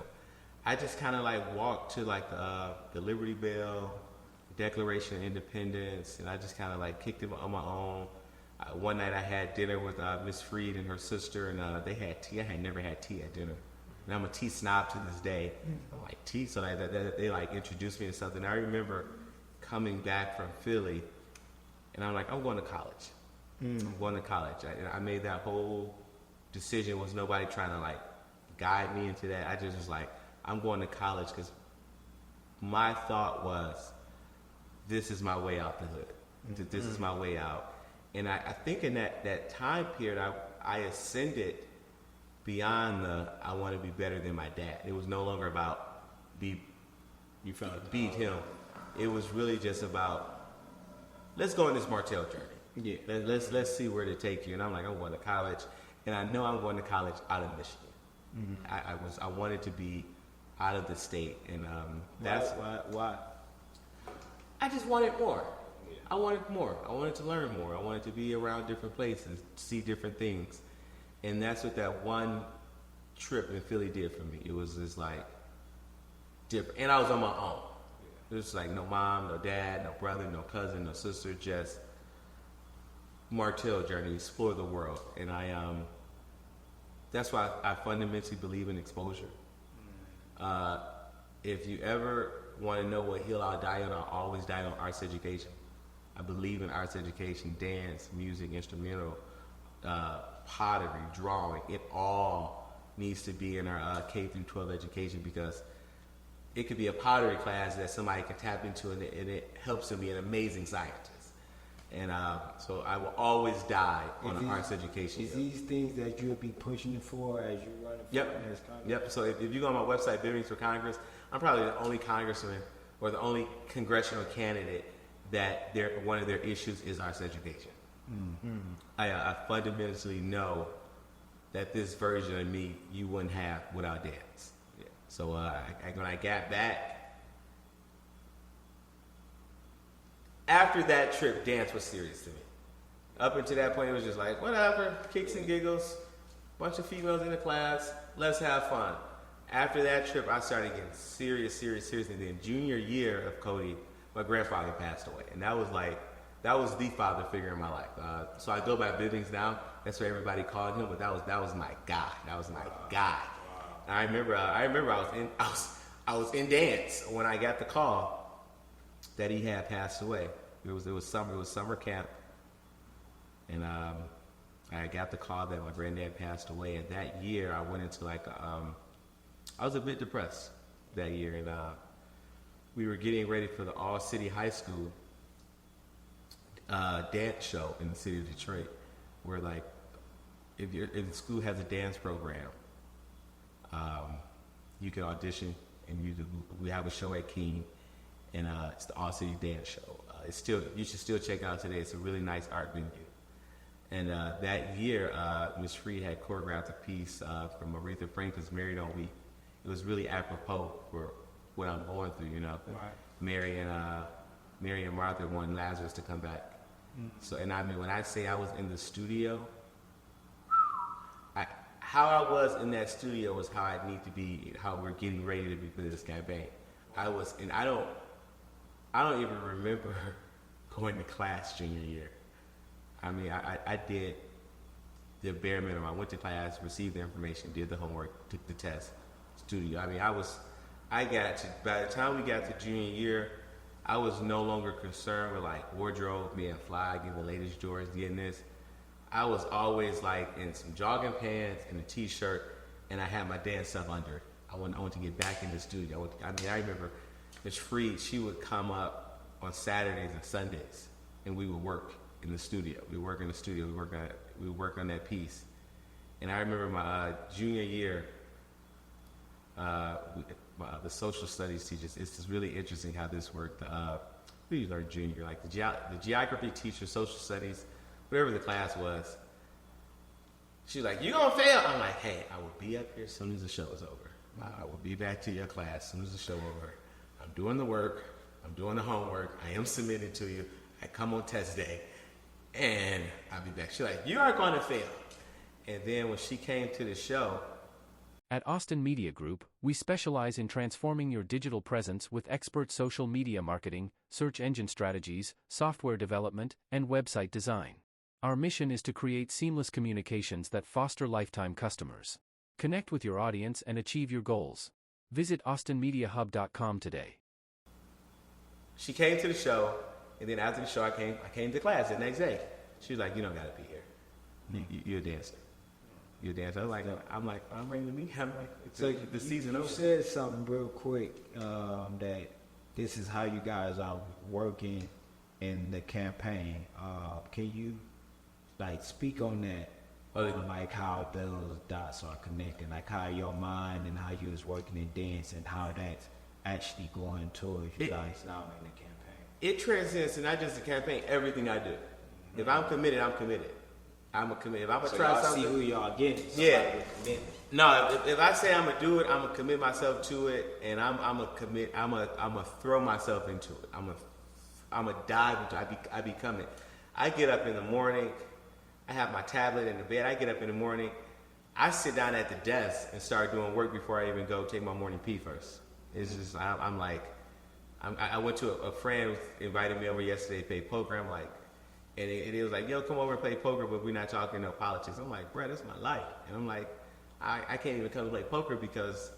I just kind of like walked to like the Liberty Bell, Declaration of Independence, and I just kind of like kicked it on my own. One night I had dinner with Miss Freed and her sister, and they had tea. I had never had tea at dinner. And I'm a tea snob to this day. I'm like, tea? So they like introduced me to something. I remember coming back from Philly, and I'm like, I'm going to college. I'm going to college. I made that whole decision. There was nobody trying to like guide me into that. I just was like, I'm going to college because my thought was, this is my way out the hood. This is my way out. And I think in that time period, I ascended beyond I want to be better than my dad. It was no longer about beat him. It was really just about, let's go on this Martell journey. Yeah. Let's see where they take you. And I'm like, I'm going to college, and I know I'm going to college out of Michigan. I wanted to be out of the state, and that's why. I just wanted more. I wanted more. I wanted to learn more. I wanted to be around different places, see different things, and that's what that one trip in Philly did for me. It was just like different, and I was on my own. It was like no mom, no dad, no brother, no cousin, no sister, just Martell journey, explore the world. And that's why I fundamentally believe in exposure. If you ever want to know what hill I'll die on, I'll always die on arts education. I believe in arts education, dance, music, instrumental, pottery, drawing. It all needs to be in our K through 12 education, because it could be a pottery class that somebody can tap into, and it helps them be an amazing scientist. And so I will always die on an arts education. Is these things that you'll be pushing for as you run for Congress? Yep. So if you go on my website, Bivings for Congress, I'm probably the only congressman or the only congressional candidate that one of their issues is arts education. Mm-hmm. I fundamentally know that this version of me you wouldn't have without dance. Yeah. So when I got back, after that trip, dance was serious to me. Up until that point, it was just like, whatever, kicks and giggles, bunch of females in the class, let's have fun. After that trip, I started getting serious. And then junior year of Cody, my grandfather passed away. And that was the father figure in my life. So I go by Bivings now. That's what everybody called him, but that was my guy. That was my guy. And I remember I was in dance when I got the call that he had passed away. It was summer camp, and I got the call that my granddad passed away. And that year, I went into I was a bit depressed that year, and we were getting ready for the All City High School dance show in the city of Detroit, where if the school has a dance program, you can audition, and we have a show at King, and it's the All City Dance Show. You should still check it out today. It's a really nice art venue. And that year, Ms. Freed had choreographed a piece from Aretha Franklin's "Married on We." It was really apropos for what I'm going through, you know. Right. Mary and Martha wanted Lazarus to come back. Mm-hmm. So, and I mean, when I say I was in the studio, how I was in that studio was how I need to be, how we're getting ready to be for this campaign. I don't even remember going to class junior year. I mean, I did the bare minimum. I went to class, received the information, did the homework, took the test, studio. I mean, by the time we got to junior year, I was no longer concerned with wardrobe, being fly, getting the latest Jordans, getting this. I was always in some jogging pants and a t-shirt, and I had my dance stuff under it. I want to get back in the studio. I remember Ms. Freed, she would come up on Saturdays and Sundays, and we would work in the studio. We work in the studio. We work on that piece. And I remember my junior year, the social studies teachers. It's just really interesting how this worked. We learned junior, the geography teacher, social studies, whatever the class was. She's like, "You gonna fail?" I'm like, "Hey, I will be up here as soon as the show is over. I will be back to your class as soon as the show is over. I'm doing the work. I'm doing the homework. I am submitting to you. I come on test day, and I'll be back." She's like, "You are going to fail." And then when she came to the show. At Austin Media Group, we specialize in transforming your digital presence with expert social media marketing, search engine strategies, software development, and website design. Our mission is to create seamless communications that foster lifetime customers. Connect with your audience and achieve your goals. Visit austinmediahub.com today. She came to the show, and then after the show, I came to class the next day. She was like, "You don't got to be here. You're a dancer. You're a dancer." I'm like, I'm ready to meet. I'm like, so the season over. You said something real quick that this is how you guys are working in the campaign. Can you speak on that? How those dots are connecting, how your mind and how you was working in dance and how that's actually going towards you guys now in the campaign. It transcends to not just the campaign, everything I do. If I'm committed, I'm committed. I'm a committed. If I'm gonna So try y'all something, see who y'all getting. Yeah. No, if I say I'm gonna do it, I'm gonna commit myself to it, and I'm gonna commit. I'm gonna throw myself into it. I'm gonna dive into it. I become it. I get up in the morning. I have my tablet in the bed. I get up in the morning. I sit down at the desk and start doing work before I even go take my morning pee first. It's just I went to a friend who invited me over yesterday to play poker. I'm like, and it was like, yo, come over and play poker, but we're not talking no politics. I'm like, bro, that's my life. And I'm like, I can't even come to play poker because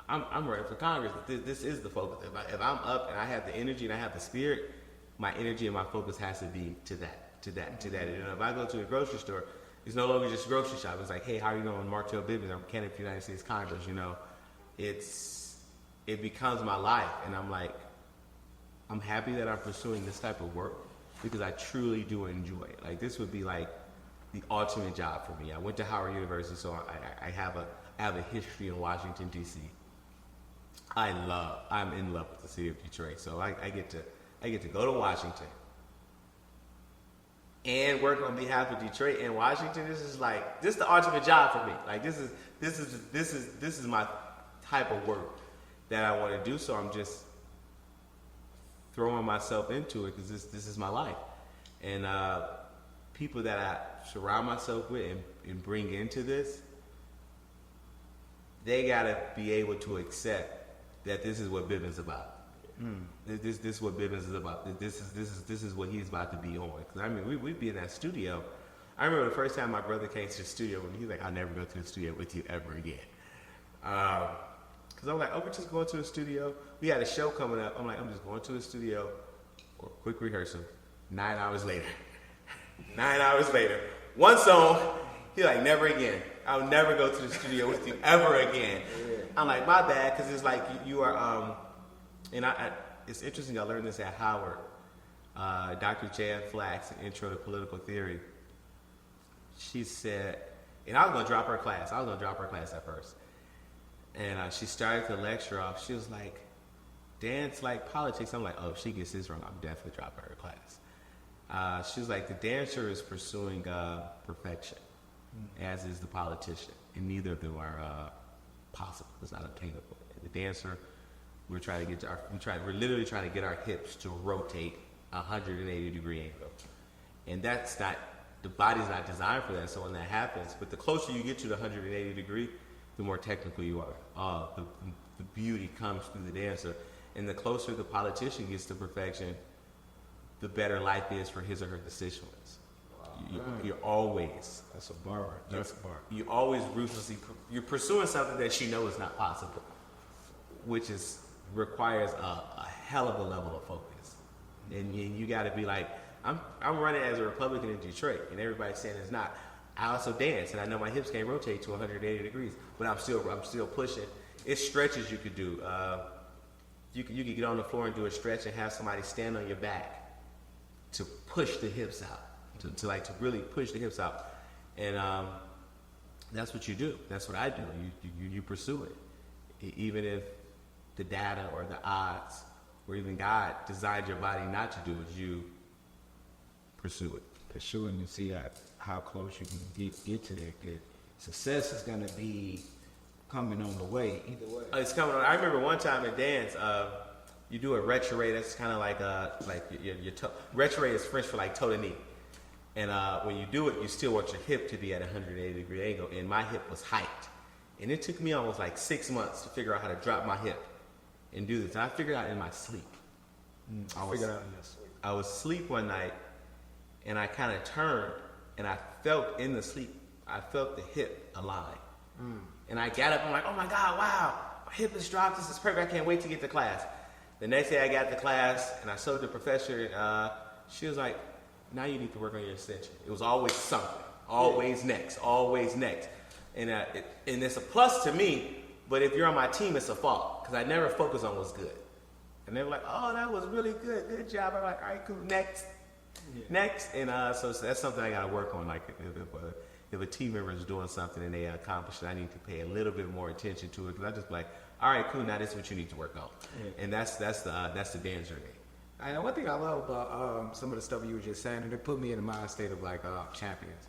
I'm running for Congress. This is the focus. If I'm up and I have the energy and I have the spirit, my energy and my focus has to be to that. And if I go to a grocery store, it's no longer just a grocery shop. It's like, hey, how are you doing, Martell Bivings? I'm a candidate for the United States Congress. It becomes my life, and I'm like, I'm happy that I'm pursuing this type of work because I truly do enjoy it. Like, this would be like the ultimate job for me. I went to Howard University, so I have a history in Washington D.C. I'm in love with the city of Detroit, so I get to go to Washington and work on behalf of Detroit and Washington. This is the ultimate job for me. Like, this is my type of work that I want to do. So I'm just throwing myself into it because this is my life. And people that I surround myself with and bring into this, they gotta be able to accept that this is what Bivings is about. This is what Bivings is about. This is what he's about to be on. Because I mean, we'd be in that studio. I remember the first time my brother came to the studio with me. He's like, "I'll never go to the studio with you ever again." Because I'm like, "Oh, we're just going to the studio." We had a show coming up. I'm like, "I'm just going to the studio for a quick rehearsal." 9 hours later, 9 hours later, one song. He's like, "Never again. I'll never go to the studio with you ever again." Yeah. I'm like, "My bad," because it's like you are. And it's interesting. I learned this at Howard. Dr. Jan Flax, an intro to political theory. She said, and I was gonna drop her class. At first, and she started the lecture off. She was like, "Dance like politics." I'm like, "Oh, if she gets this wrong, I'm definitely dropping her class." She was like, "The dancer is pursuing perfection, as is the politician, and neither of them are possible. It's not obtainable. The dancer." We're literally trying to get our hips to rotate 180 degree angle. And the body's not designed for that. So when that happens, but the closer you get to the 180 degree, the more technical you are. The beauty comes through the dancer. And the closer the politician gets to perfection, the better life is for his or her constituents. You're always. That's a bar. You always ruthlessly, you're pursuing something that you know is not possible, which requires a hell of a level of focus. And you got to be like, I'm running as a Republican in Detroit, and everybody's saying it's not. I also dance, and I know my hips can't rotate to 180 degrees, but I'm still pushing. It's stretches you could do. You could get on the floor and do a stretch and have somebody stand on your back to push the hips out, to really push the hips out. And that's what you do. That's what I do. You pursue it, even if the data or the odds or even God designed your body not to do it, you pursue it. Pursuing to see how close you can get to that. Good. Success is going to be coming on the way, either way. It's coming on. I remember one time in dance, you do a retrograde. That's kind of like your toe. Retrograde is French for like toe to knee. And when you do it, you still want your hip to be at a 180 degree angle. And my hip was hiked. And it took me almost like 6 months to figure out how to drop my hip and do this. And I figured out in my sleep. I was asleep one night, and I kind of turned, and I felt in the sleep, I felt the hip align. And I got up, I'm like, "Oh my God, wow, my hip is dropped, this is perfect, I can't wait to get to class." The next day I got to class, and I showed the professor, she was like, "Now you need to work on your extension." It was always something, always next. And it's a plus to me, but if you're on my team, it's a fault, because I never focus on what's good. And they were like, "Oh, that was really good job." I'm like, "All right, cool, next." And so that's something I got to work on. Like if a team member is doing something and they accomplish it, I need to pay a little bit more attention to it, because I just be like, "All right, cool, now this is what you need to work on." And that's the dancer in me. And one thing I love about some of the stuff you were just saying, and it put me in the mind state of like champions.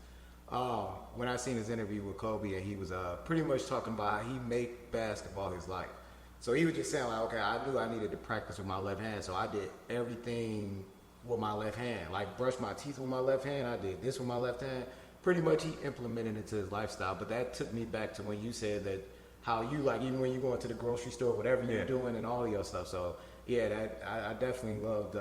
When I seen his interview with Kobe, and he was pretty much talking about how he made basketball his life. So he was just saying like, okay, I knew I needed to practice with my left hand, so I did everything with my left hand. Like brush my teeth with my left hand, I did this with my left hand. Pretty much he implemented it into his lifestyle. But that took me back to when you said that how you like even when you go into the grocery store, whatever you're doing and all of your stuff. So yeah, that I definitely love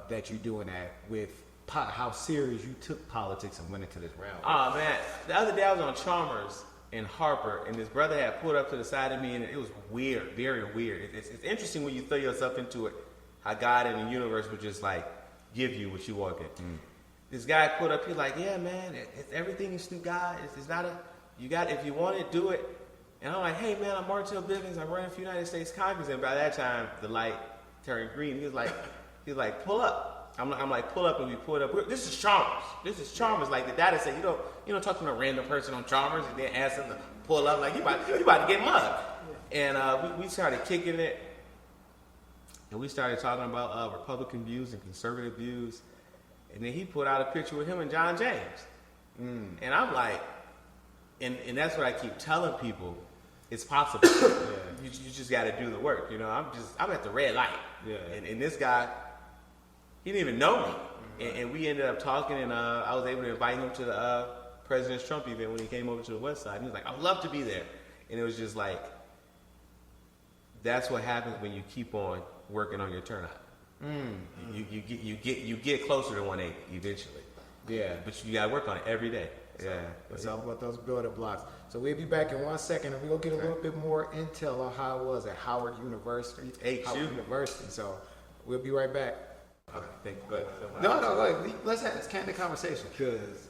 that you're doing that with how serious you took politics and went into this realm. Oh man, the other day I was on Chalmers in Harper, and this brother had pulled up to the side of me, and it was weird, very weird. It's interesting when you throw yourself into it, how God and the universe would just like give you what you want. This guy pulled up, he's like, yeah man, everything is through God. It's not if you want it, do it. And I'm like, hey man, I'm Martell Bivings, I'm running for United States Congress. And by that time, the light turned green. He was like, pull up. I'm like, pull up, and we pulled up. This is Chalmers. Like the data said, you don't talk to no random person on Chalmers and then ask them to pull up. Like you about to get mugged. And we started kicking it, and we started talking about Republican views and conservative views. And then he put out a picture with him and John James. And I'm like, and that's what I keep telling people. It's possible. You just got to do the work. I'm at the red light. And this guy, he didn't even know me. And we ended up talking, and I was able to invite him to the President Trump event when he came over to the West Side. And he was like, I'd love to be there. And it was just like, that's what happens when you keep on working on your turnout. You get closer to 180 eventually. Yeah. But you got to work on it every day. Yeah, it's all about those building blocks. So we'll be back in 1 second, and we'll get a little bit more intel on how it was at Howard University. So we'll be right back. Okay, thank you. Go ahead. No, let's have this candid conversation. Because,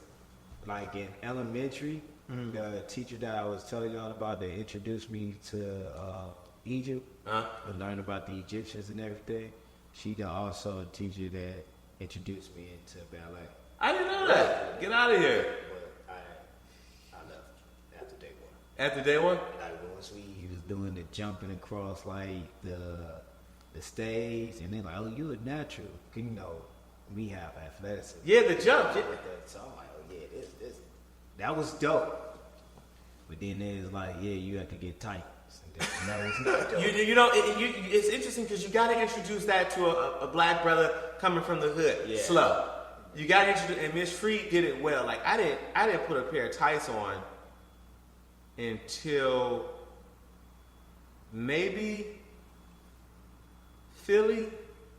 like in elementary, the teacher that I was telling y'all about, they introduced me to Egypt, to learn about the Egyptians and everything. She also a teacher that introduced me into ballet. I didn't know that. Get out of here. I left after day one. After day one? He was doing the jumping across like the stage, and then like, oh, you a natural. We have athleticism. Yeah, the jump. So I'm like, oh yeah, this that was dope. But then it's like, yeah, you have to get tight. No, it's not dope. It's interesting because you got to introduce that to a black brother coming from the hood. Slow. You got to introduce, and Miss Freed did it well. Like I didn't put a pair of tights on until maybe Philly.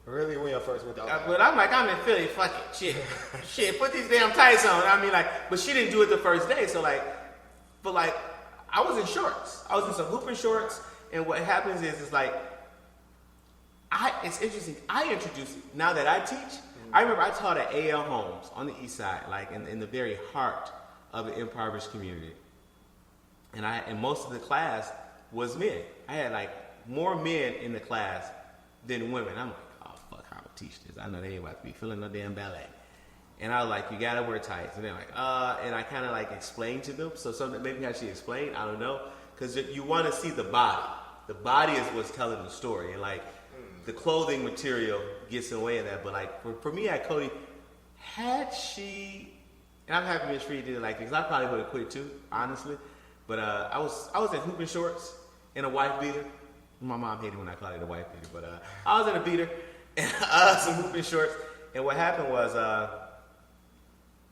Really, when you first went out? But I'm like, I'm in Philly. Fuck it, shit. Put these damn tights on. I mean, like, but she didn't do it the first day. So like, but like, I was in shorts. I was in some hooping shorts. And what happens is like, it's interesting. I introduced now that I teach. I remember I taught at A.L. Holmes on the east side, like in the very heart of an impoverished community. And most of the class was men. I had like more men in the class than women. I'm like, oh fuck, how I would teach this? I know they ain't about to be feeling no damn ballet. And I was like, you gotta wear tights. And they're like, and I kind of like explained to them. So something maybe I should explain. I don't know, because you want to see the body. The body is what's telling the story, and like the clothing material gets in the way of that. But like for me at Cody, had she, and I'm happy Miss Freed did it like this, 'cause I probably would have quit too, honestly. But I was in hooping shorts and a wife beater. My mom hated when I called it a wife beater, but I was in a beater and some hooping shorts. And what happened was,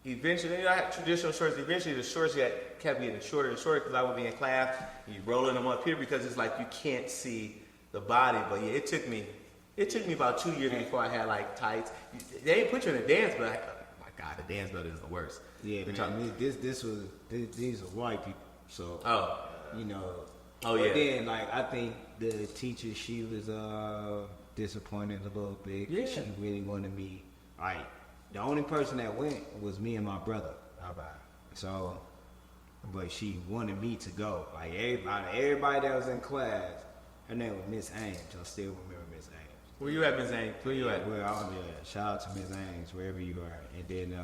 eventually, I had traditional shorts. Eventually, the shorts kept getting shorter and shorter because I would be in class. And you rolling them up here because it's like you can't see the body. But yeah, it took me about 2 years before I had like tights. They ain't put you in a dance belt. Oh my God, the dance belt is the worst. Yeah, man, these are white people. So, Oh yeah. But then, like, I think the teacher, she was disappointed a little bit. Yeah. She really wanted me. Like, the only person that went was me and my brother. So, but she wanted me to go. Like everybody that was in class, her name was Miss Ames. I still remember Miss Ames. Where you at, Miss Ames? Where you at? Well, shout out to Miss Ames, wherever you are. And then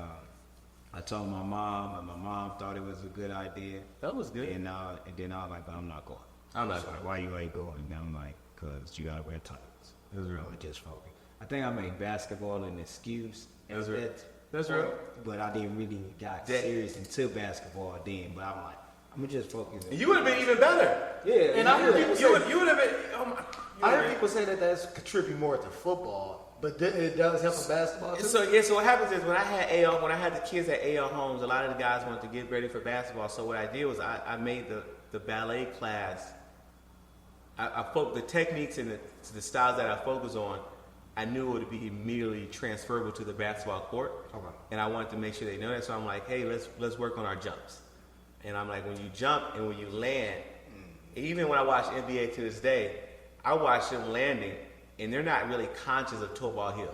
I told my mom, and my mom thought it was a good idea. That was good. And then I was like, but I'm not going. I'm not going. Why you ain't going? And I'm like, because you got to wear tights. It was really just focused. I think I made basketball an excuse. That's right. That's right. But I didn't really got serious into basketball then. But I'm like, I'm gonna just focus. You would have been even better. Yeah, and I heard people say you would have been. Oh my, I heard people say that that's contribute more to football, but it does help in basketball too. So what happens is when I had the kids at AL homes, a lot of the guys wanted to get ready for basketball. So what I did was I made the ballet class. The techniques and the styles that I focus on, I knew it would be immediately transferable to the basketball court. Okay. And I wanted to make sure they know that. So I'm like, hey, let's work on our jumps. And I'm like, when you jump and when you land, even when I watch NBA to this day, I watch them landing, and they're not really conscious of toe ball heel.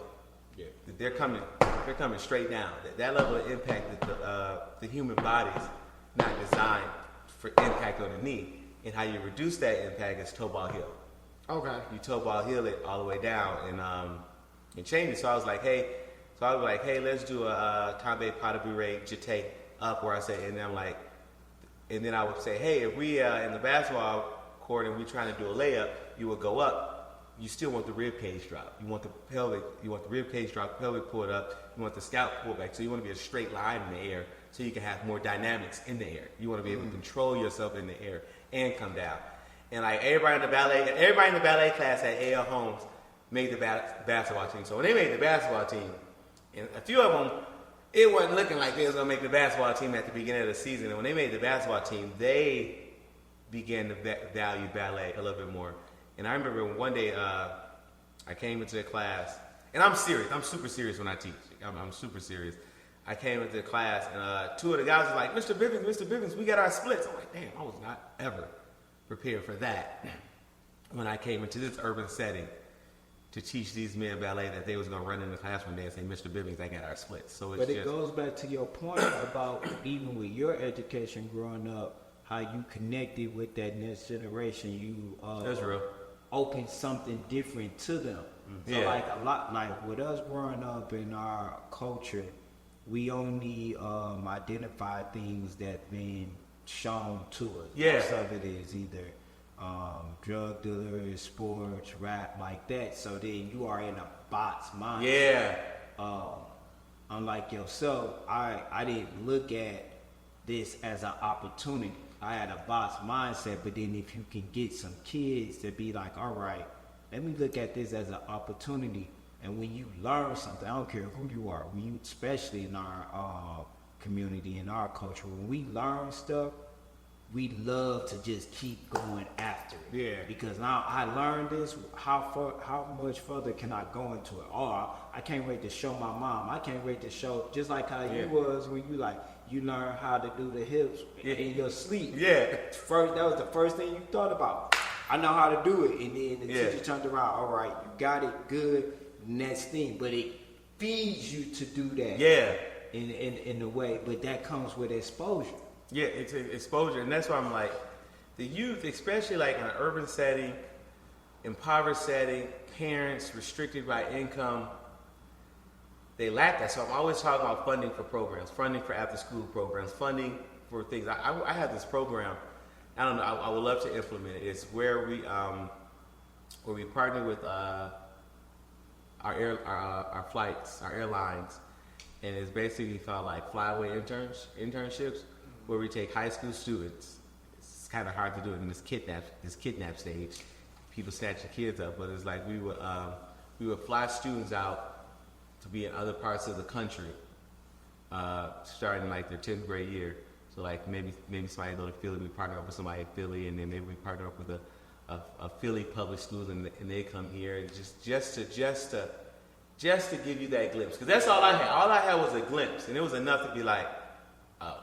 Yeah. They're coming straight down. That level of impact that the human body's not designed for impact on the knee. And how you reduce that impact is toe ball heel. Okay. You toe ball heel it all the way down and change it. So I was like, hey, let's do a tombe pas de bourrée jeté up where I say, and then I would say, hey, if we in the basketball court and we trying to do a layup, you would go up. You still want the rib cage drop. You want the rib cage drop, pelvic pulled up. You want the scalp pulled back. So you want to be a straight line in the air so you can have more dynamics in the air. You want to be able to control yourself in the air and come down. And like everybody in the ballet class at AL Holmes made the basketball team. So when they made the basketball team, and a few of them, it wasn't looking like they was gonna make the basketball team at the beginning of the season. And when they made the basketball team, they began to value ballet a little bit more. And I remember one day I came into the class, and I'm serious. I'm super serious when I teach. I'm super serious. I came into the class, and two of the guys were like, Mr. Bivings, we got our splits. I'm like, damn, I was not ever prepared for that when I came into this urban setting to teach these men ballet that they was going to run in the class one day and say, Mr. Bivings, I got our splits. So it goes back to your point about even with your education growing up, how you connected with that next generation. You that's real. Open something different to them. So like a lot, like with us growing up in our culture, we only identify things that been shown to us. Yeah. Most of it is either drug dealers, sports, rap, like that. So then you are in a box mindset. Yeah. Unlike yourself, I didn't look at this as an opportunity. I had a box mindset, but then if you can get some kids to be like, all right, let me look at this as an opportunity. And when you learn something, I don't care who you are, especially in our community, in our culture, when we learn stuff, we love to just keep going after it. Yeah. Because now I learned this, how much further can I go into it? Or I can't wait to show my mom. I can't wait to show, just like how you was when you learn how to do the hips in your sleep. Yeah. That was the first thing you thought about. I know how to do it. And then the teacher turned around, all right, you got it, good, next thing. But it feeds you to do that. Yeah. In a way, but that comes with exposure. Yeah, it's exposure. And that's why I'm like, the youth, especially like in an urban setting, impoverished setting, parents restricted by income, they lack that. So I'm always talking about funding for programs, funding for after-school programs, funding for things. I have this program. I don't know. I would love to implement it. It's where we partner with our flights, our airlines, and it's basically called like flyaway internships, where we take high school students. It's kind of hard to do it in this kidnap stage. People snatch your kids up, but it's like we would fly students out to be in other parts of the country, starting like their 10th grade year. So like maybe somebody go to Philly, we partner up with somebody in Philly, and then maybe we partner up with a Philly public school, and they come here, and just to give you that glimpse, because that's all I had. All I had was a glimpse, and it was enough to be like, oh,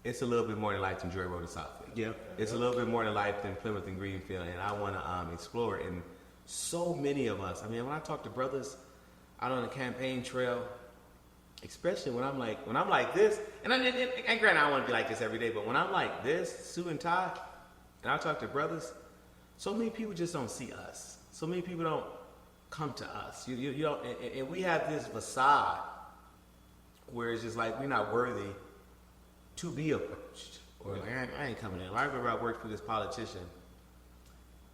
it's a little bit more than life than Joy Road to Southfield. Yeah, it's a little bit more than life than Plymouth and Greenfield, and I want to explore it. And so many of us. I mean, when I talk to brothers out on the campaign trail, especially when I'm like this, and granted, I don't want to be like this every day, but when I'm like this, suit and tie, and I talk to brothers, so many people just don't see us. So many people don't come to us. You don't, and we have this facade where it's just like we're not worthy to be approached. Or like, I ain't coming in. I remember I worked for this politician,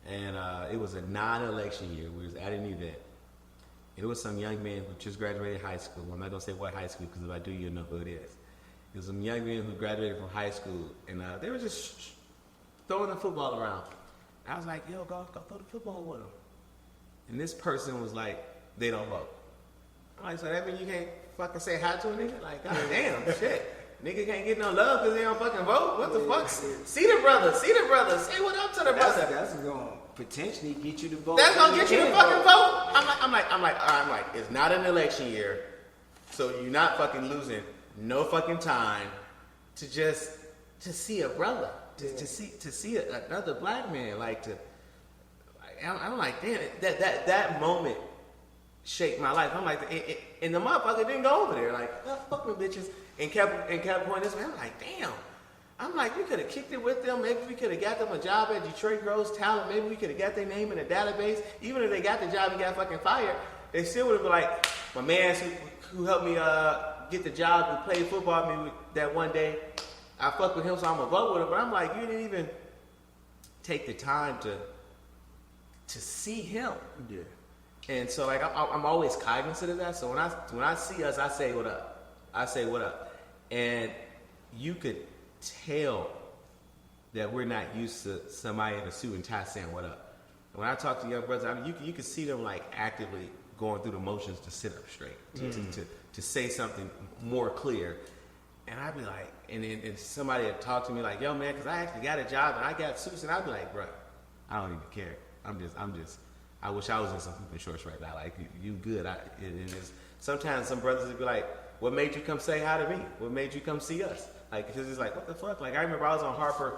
and it was a non-election year. We was at an event, It was some young man who just graduated high school. I'm not gonna say what high school because if I do, you'll know who it is. It was some young men who graduated from high school, and they were just throwing the football around. I was like, yo, go throw the football with them. And this person was like, they don't vote. I'm like, so that means you can't fucking say hi to a nigga? Like, god damn, shit. Nigga can't get no love because they don't fucking vote? What the fuck? See the brother. Say what up to the brother. That's going to potentially get you to vote. That's going to get you to fucking vote? I'm like, it's not an election year, so you're not fucking losing no fucking time to just see a brother. To see another black man. I'm like, damn, that moment shaped my life. I'm like, and the motherfucker didn't go over there. Like, oh, fuck them bitches. And kept pointing this way. I'm like, damn. I'm like, we could have kicked it with them. Maybe we could have got them a job at Detroit Grows Talent. Maybe we could have got their name in the database. Even if they got the job and got fucking fired, they still would have been like, my man who helped me get the job and play football with me that one day. I fucked with him, so I'm going to vote with him. But I'm like, you didn't even take the time to see him. Yeah. And so, like, I'm always cognizant of that. So when I see us, I say what up. And you could tell that we're not used to somebody in a suit and tie saying what up. And when I talk to young brothers, I mean, you can see them like actively going through the motions to sit up straight, to say something more clear. And I'd be like, and somebody would talk to me like, yo man, because I actually got a job and I got suits, and I'd be like, bro, I don't even care. I wish I was in some shorts right now. Like, you good. Sometimes some brothers would be like, what made you come say hi to me? What made you come see us? Like, because it's like, what the fuck? Like, I remember I was on Harper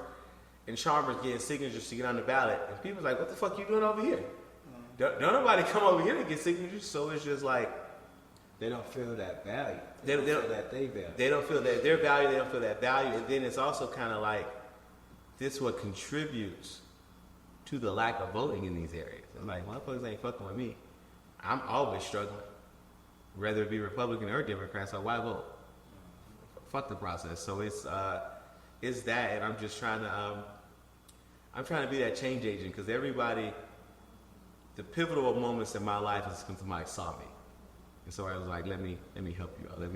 and Chalmers getting signatures to get on the ballot, and people was like, what the fuck you doing over here? Don't nobody come over here to get signatures, so it's just like, they don't feel that value. They don't feel that they value. They don't feel that their value, they don't feel that value, and then it's also kind of like, this what contributes to the lack of voting in these areas. I'm like, motherfuckers ain't fucking with me. I'm always struggling, whether it be Republican or Democrat, so why vote? Fuck the process. So it's that, and I'm just trying to be that change agent, because everybody, the pivotal moments in my life is when somebody saw me. And so I was like, let me help you out. Let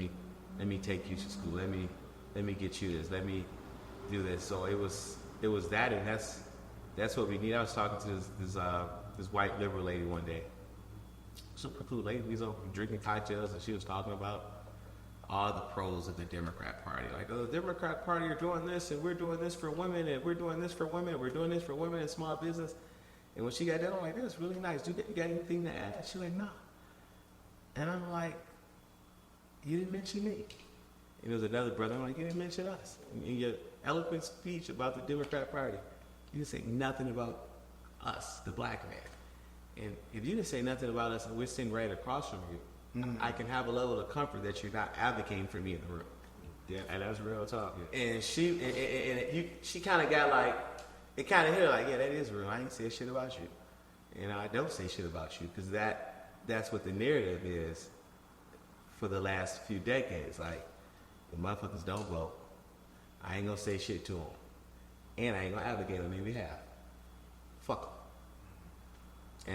me take you to school. Let me get you this. Let me do this. So it was that, and that's what we need. I was talking to this white liberal lady one day. Super cool lady. We was over drinking cocktails, and she was talking about all the pros of the Democrat Party. Like, oh, the Democrat Party are doing this, and we're doing this for women, and we're doing this for women, and we're doing this for women in small business. And when she got done, I'm like, that's really nice. You got anything to add? She's like, no. And I'm like, you didn't mention me. And there was another brother, I'm like, you didn't mention us. In your eloquent speech about the Democrat Party, you didn't say nothing about us, the black man. And if you didn't say nothing about us and we're sitting right across from you, I can have a level of comfort that you're not advocating for me in the room. Yeah, and that's real talk. Yeah. And she kind of got like, it kind of hit her like, yeah, that is real. I ain't say shit about you. And I don't say shit about you, because that's what the narrative is for the last few decades. Like, the motherfuckers don't vote. I ain't gonna say shit to them. And I ain't gonna advocate on their behalf. Fuck them.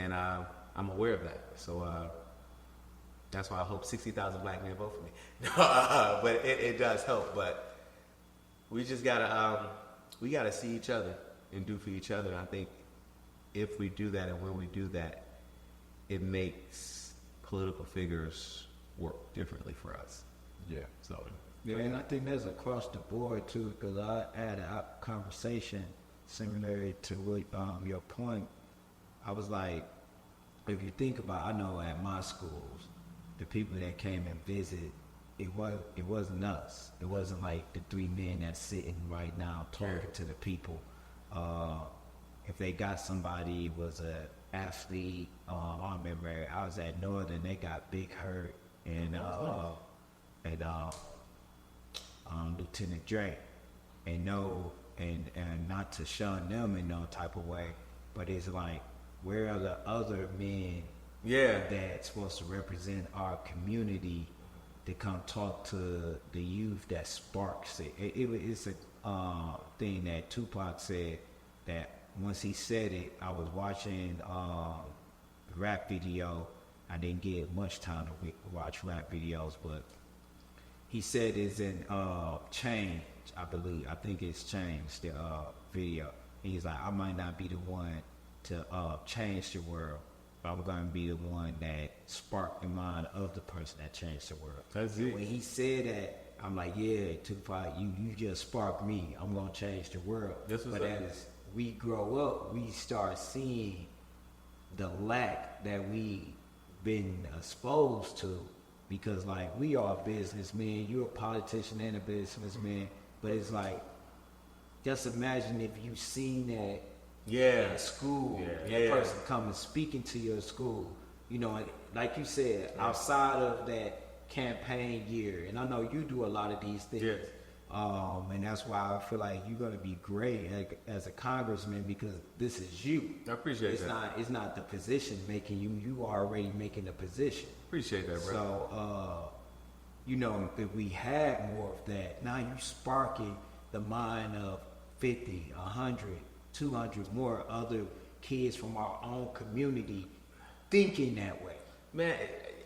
And I'm aware of that. So that's why I hope 60,000 black men vote for me. But it does help. But we just gotta see each other and do for each other. And I think if we do that, and when we do that, it makes political figures work differently for us. Yeah. So. Yeah, and I think that's across the board too, because I had a conversation similar to what, your point. I was like, if you think about, I know at my schools, the people that came and visit, it wasn't us. It wasn't like the three men that's sitting right now talking to the people. If they got somebody was a athlete, I remember I was at Northern, they got Big Hurt and Lieutenant Dre, and not to shun them in no type of way, but it's like, where are the other men that's supposed to represent our community to come talk to the youth that sparks it? It's a thing that Tupac said, that once he said it, I was watching a rap video, I didn't get much time to watch rap videos, but he said it's in Change, I believe. I think it's Change, the video. And he's like, I might not be the one to change the world, but I'm going to be the one that sparked the mind of the person that changed the world. That's And it. when he said that, I'm like, yeah, Tupac, you just sparked me. I'm going to change the world. But as we grow up, we start seeing the lack that we been exposed to, because like we are businessmen, you're a politician and a businessman, but it's like, just imagine if you seen that at school, that person coming speaking to your school, you know, like you said, outside of that campaign year, and I know you do a lot of these things. And that's why I feel like you're gonna be great as a congressman, because this is you. I appreciate that. It's not the position making you. You are already making the position. Appreciate that, bro. So, you know, if we had more of that, now you sparking the mind of 50, 100, 200 more other kids from our own community thinking that way. Man,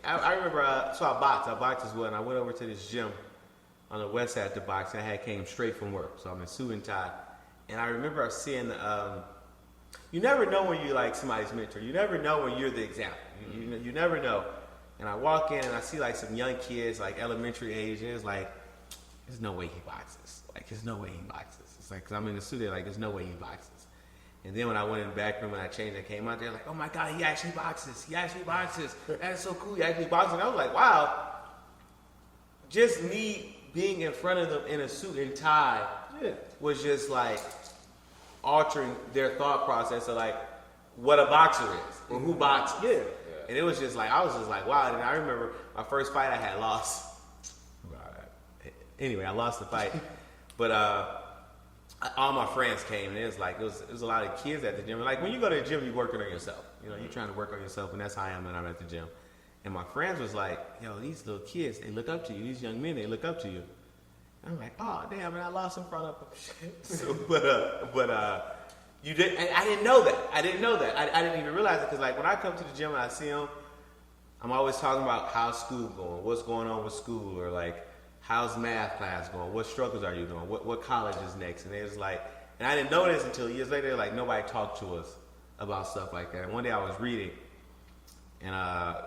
I remember, so I boxed as well, and I went over to this gym on the west side to box. I came straight from work, so I'm in suit and tie. And I remember seeing, you never know when you're like somebody's mentor. You never know when you're the example. You never know. And I walk in and I see like some young kids, like elementary age, and it's like, there's no way he boxes. Like, there's no way he boxes. It's like, 'cause I'm in the studio, like, there's no way he boxes. And then when I went in the back room and I changed, I came out there like, oh my God, he actually boxes. He actually boxes. That's so cool. He actually boxes. And I was like, wow. Just me being in front of them in a suit and tie was just like altering their thought process of like what a boxer is or who boxes. And it was just like, I was just like, wow. And I remember my first fight I had lost. Anyway, I lost the fight. But all my friends came, and it was like, it was a lot of kids at the gym. Like, when you go to the gym, you're working on yourself. You know, you're trying to work on yourself, and that's how I am when I'm at the gym. And my friends was like, yo, these little kids, they look up to you. These young men, they look up to you. And I'm like, oh, damn, and I lost in front of them. So, you did, and I didn't know that. I didn't even realize it, because like when I come to the gym and I see them, I'm always talking about how's school going, what's going on with school, or like, how's math class going? What struggles are you doing? What college is next? And it was like, and I didn't know this until years later, like nobody talked to us about stuff like that. And one day I was reading, and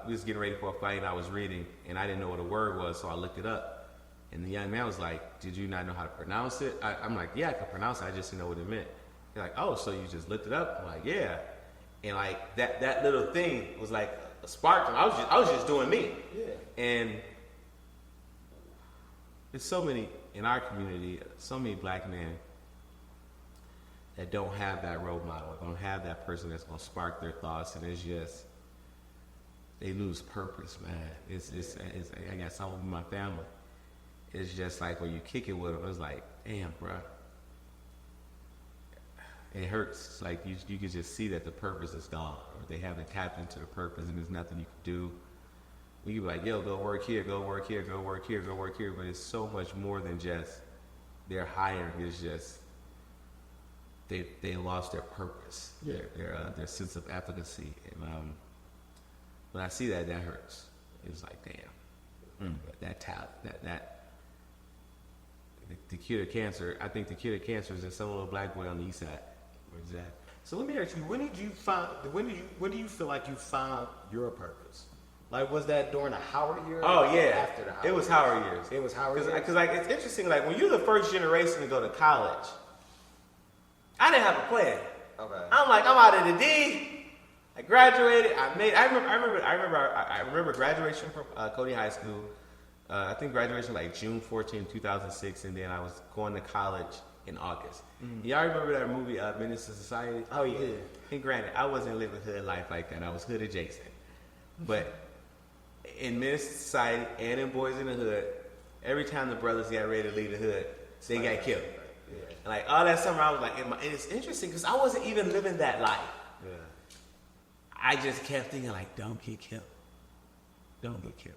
we was getting ready for a fight, and I was reading, and I didn't know what a word was, so I looked it up. And the young man was like, did you not know how to pronounce it? I'm like, yeah, I could pronounce it, I just didn't know what it meant. They're like, oh, so you just looked it up? I'm like, yeah. And like that little thing was like a spark. I was just doing me. Yeah. And there's so many in our community, so many black men that don't have that role model, don't have that person that's gonna spark their thoughts, and it's just they lose purpose, man. It's I got some of my family. It's just like when you kick it with them, it's like, damn, bro. It hurts. It's like you can just see that the purpose is gone, or they haven't tapped into the purpose, and there's nothing you can do. We can be like, yo, go work here, go work here, go work here, go work here. But it's so much more than just their hiring. It's just they lost their purpose, their sense of efficacy. And when I see that hurts. It's like, damn, that talent, the cure to cancer. I think the cure to cancer is in some little black boy on the east side. Where's that? So let me ask you, when do you feel like you found your purpose? Like, was that during the Howard years? Oh, yeah. After the Howard It was years? Howard years. It was Howard years? Because like, it's interesting, like, when you're the first generation to go to college, I didn't have a plan. Okay. I'm like, I'm out of the D. I graduated. I remember graduation from Cody High School. I think graduation like June 14, 2006, and then I was going to college in August. Y'all remember that movie, Menace to Society? Oh, yeah. And granted, I wasn't living hood life like that. I was hood adjacent. But in Menace to Society and in Boys in the Hood, every time the brothers got ready to leave the hood, they got killed. Yeah. And like all that summer, I was like, and it's interesting because I wasn't even living that life. Yeah. I just kept thinking like, don't get killed. Don't get killed.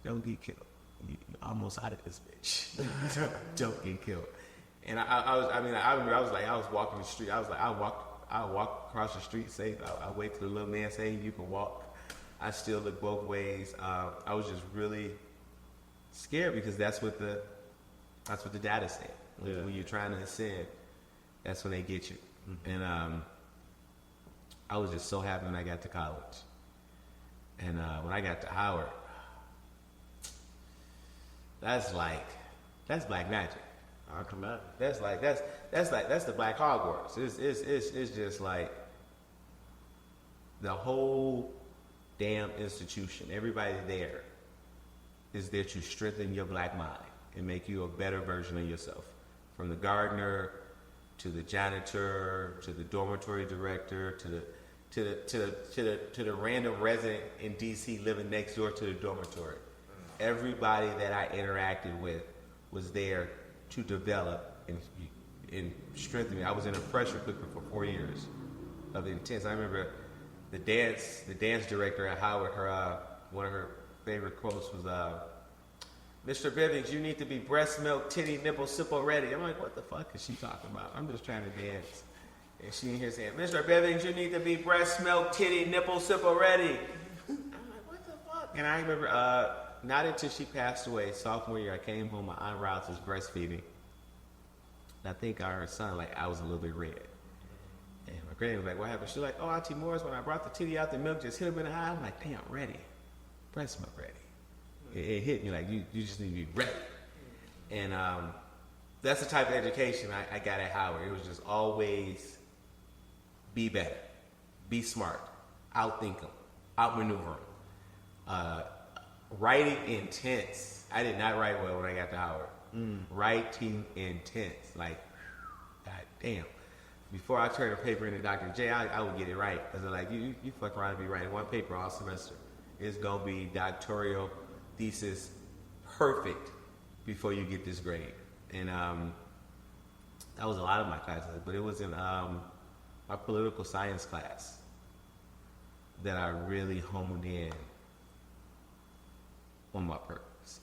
Don't get killed. You're almost out of this bitch. Don't get killed. And I was walking the street. I was like, I'll walk across the street safe. I wait till the little man say you can walk. I still look both ways. I was just really scared because that's what the data said. When you're trying to ascend, that's when they get you. And I was just so happy when I got to college. And when I got to Howard, that's black magic. I'll come out. That's the Black Hogwarts. It's just like the whole damn institution. Everybody there is there to strengthen your black mind and make you a better version of yourself. From the gardener to the janitor to the dormitory director to the random resident in DC living next door to the dormitory. Everybody that I interacted with was there to develop and strengthen me. I was in a pressure cooker for 4 years of intense. I remember the dance director at Howard, one of her favorite quotes was, Mr. Bivings, you need to be breast milk, titty, nipple, sipple ready. I'm like, what the fuck is she talking about? I'm just trying to dance. And she in here saying, Mr. Bivings, you need to be breast milk, titty, nipple, sipple ready. I'm like, what the fuck? And I remember, not until she passed away, sophomore year, I came home, my Aunt Rouse was breastfeeding. And I think our son, I was a little bit red. And my granny was like, what happened? She was like, oh, Auntie Morris, when I brought the titty out, the milk just hit him in the eye. I'm like, damn, ready. Breast milk ready. It hit me like, you just need to be ready. And that's the type of education I got at Howard. It was just always be better, be smart, outthink them, outmaneuver them. Writing intense. I did not write well when I got to Howard. Writing intense. Like, god damn. Before I turned a paper into Dr. J, I would get it right. Because they're like, you fuck around and be writing one paper all semester. It's going to be doctoral thesis perfect before you get this grade. And that was a lot of my classes. But it was in my political science class that I really honed in on my purpose.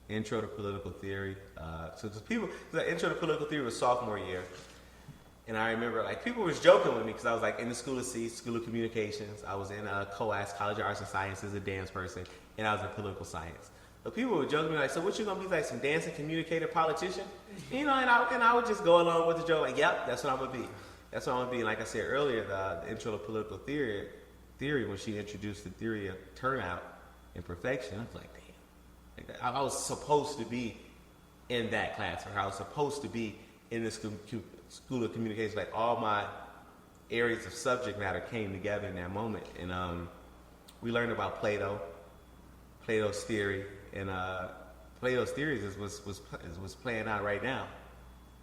Intro to political theory. The intro to political theory was sophomore year. And I remember, people was joking with me because I was, in the School of C, School of Communications. I was in COAS, College of Arts and Sciences, a dance person, and I was in political science. But people would joke with me, so what you going to be, some dancing, communicator, politician? And I would just go along with the joke, yep, that's what I'm going to be. That's what I'm going to be. Like I said earlier, the intro to political theory, when she introduced the theory of turnout and perfection, I was like, damn. I was supposed to be in that class, or I was supposed to be in the School of Communications. All my areas of subject matter came together in that moment. And we learned about Plato's theory, and Plato's theories is what's playing out right now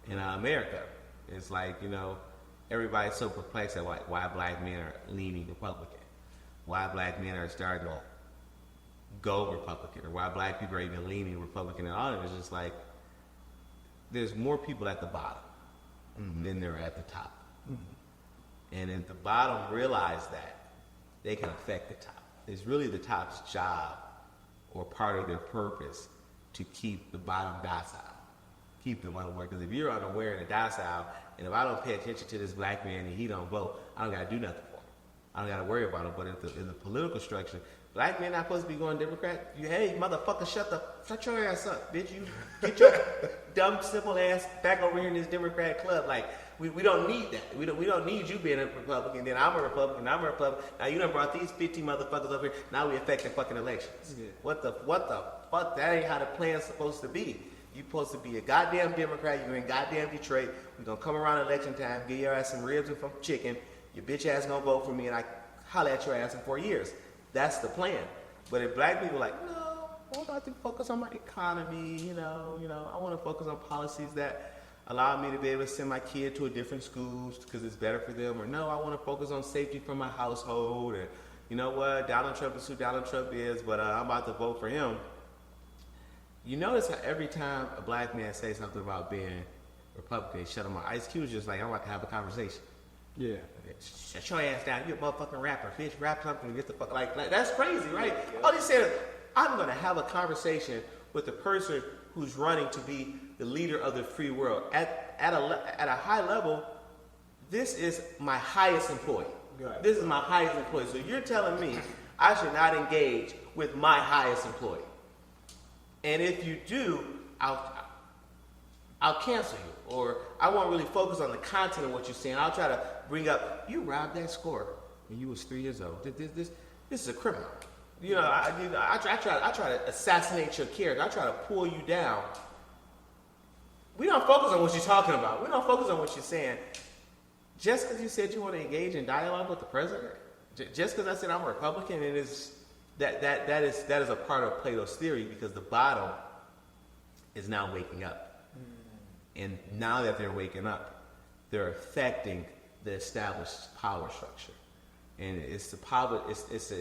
in America. It's everybody's so perplexed at why black men are leaning Republican, why black men are starting to go Republican, or why black people are even leaning Republican, and all of it is just there's more people at the bottom than there are at the top. And if the bottom realize that, they can affect the top. It's really the top's job or part of their purpose to keep the bottom docile, keep them unaware. Because if you're unaware and docile, and if I don't pay attention to this black man and he don't vote, I don't got to do nothing for him. I don't got to worry about him. But in the political structure, black men not supposed to be going Democrat. Hey, motherfucker, shut your ass up, bitch. You get your dumb, simple ass back over here in this Democrat club. We don't need that. We don't need you being a Republican. Then I'm a Republican. Now you done brought these 50 motherfuckers over here. Now we affecting fucking elections. Yeah. What the fuck? That ain't how the plan's supposed to be. You supposed to be a goddamn Democrat. You in goddamn Detroit. We gonna come around election time, give your ass some ribs and some chicken. Your bitch ass gonna vote for me, and I holler at your ass in 4 years. That's the plan. But if black people no, I want to focus on my economy. I want to focus on policies that allow me to be able to send my kid to a different school because it's better for them. Or no, I want to focus on safety for my household. And you know what, Donald Trump is who Donald Trump is, but I'm about to vote for him. You notice how every time a black man says something about being Republican, they shut him out. Ice Cube's just I'm about to have a conversation. Yeah. Shut your ass down. You a motherfucking rapper. Bitch, rap something and get the fuck. That's crazy, right? All they said is, I'm going to have a conversation with the person who's running to be the leader of the free world. At a high level, this is my highest employee. Right. This is my highest employee. So you're telling me I should not engage with my highest employee. And if you do, I'll cancel you, or I won't really focus on the content of what you're saying. I'll try to bring up, you robbed that score when you was 3 years old. This is a criminal. You know, I try to assassinate your character. I try to pull you down. We don't focus on what you're talking about. We don't focus on what you're saying. Just because you said you want to engage in dialogue with the president, just because I said I'm a Republican, it is that is a part of Plato's theory, because the bottom is now waking up, and now that they're waking up, they're affecting the established power structure, and it's the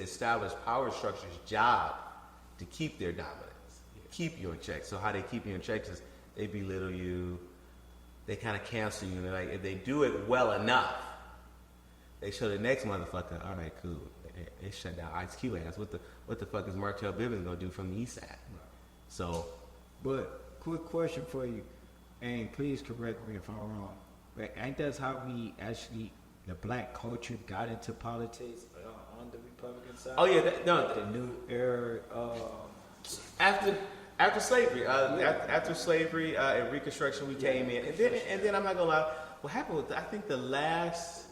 established power structure's job to keep their dominance, keep you in check. So how they keep you in check is they belittle you. They kind of cancel you, and like, if they do it well enough, they show the next motherfucker, all right, cool. They shut down Ice Cube ass. What the fuck is Martell Bivings gonna do from the east side? So, But quick question for you, and please correct me if I'm wrong. But ain't that how the black culture got into politics on the Republican side? oh yeah, The new era. After slavery, after slavery and Reconstruction, we came in, and then I'm not gonna lie. What happened with I think the last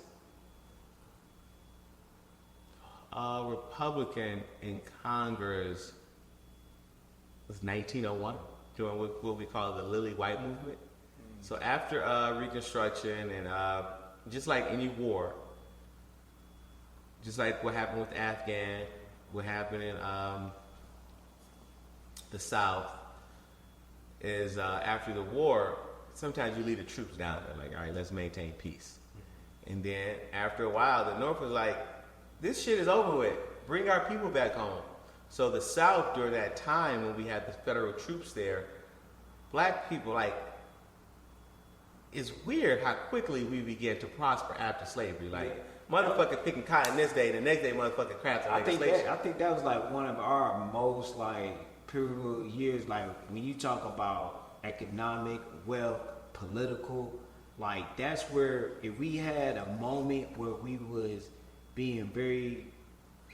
Republican in Congress was 1901, during what we call the Lily White movement. So after Reconstruction and just like any war, just like what happened with Afghan, what happened in the South, is after the war, sometimes you lead the troops down there, like, all right, let's maintain peace. And then after a while, the North was like, this shit is over with. Bring our people back home. So the South, during that time when we had the federal troops there, black people, like, it's weird how quickly we began to prosper after slavery. Like, motherfucker picking cotton this day, the next day motherfucking crafting legislation. I think that was like one of our most like pivotal years. Like when you talk about economic, wealth, political, like that's where if we had a moment where we was being very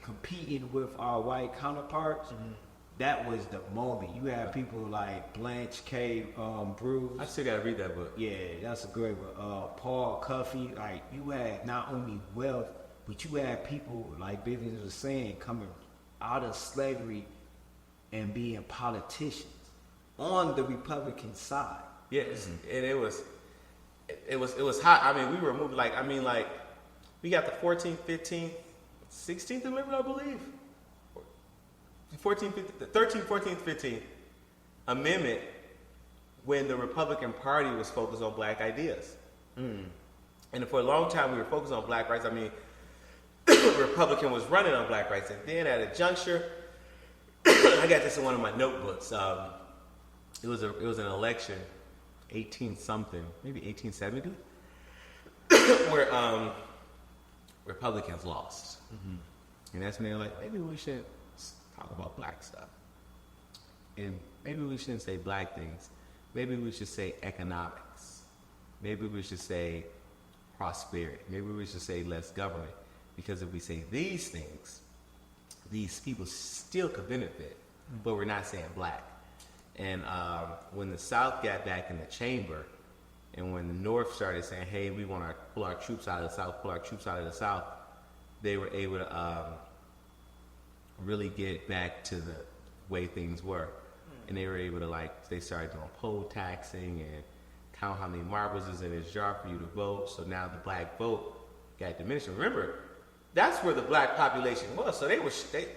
competing with our white counterparts, that was the moment. You had people like Blanche K. Bruce. I still gotta read that book. Yeah, that's a great one. Paul Cuffey. Like you had not only wealth, but you had people like Bivings was saying coming out of slavery and being politicians on the Republican side. Yes, and it was hot. I mean, we were moving like we got the 14th, 15th, 16th Amendment, I believe. 13th, 14th, 15th Amendment when the Republican Party was focused on black ideas. And for a long time we were focused on black rights. I mean, Republican was running on black rights. And then at a juncture, I got this in one of my notebooks. It was an election, 18-something, maybe 1870, where Republicans lost. And that's when they were like, maybe we should talk about black stuff. And maybe we shouldn't say black things. Maybe we should say economics. Maybe we should say prosperity. Maybe we should say less government. Because if we say these things, these people still could benefit, but we're not saying black. And when the South got back in the chamber, and when the North started saying, hey, we want to pull our troops out of the South, they were able to really get back to the way things were. And they were able to, they started doing poll taxing and count how many marbles is in this jar for you to vote. So now the black vote got diminished. Remember, that's where the black population was. So they was shitting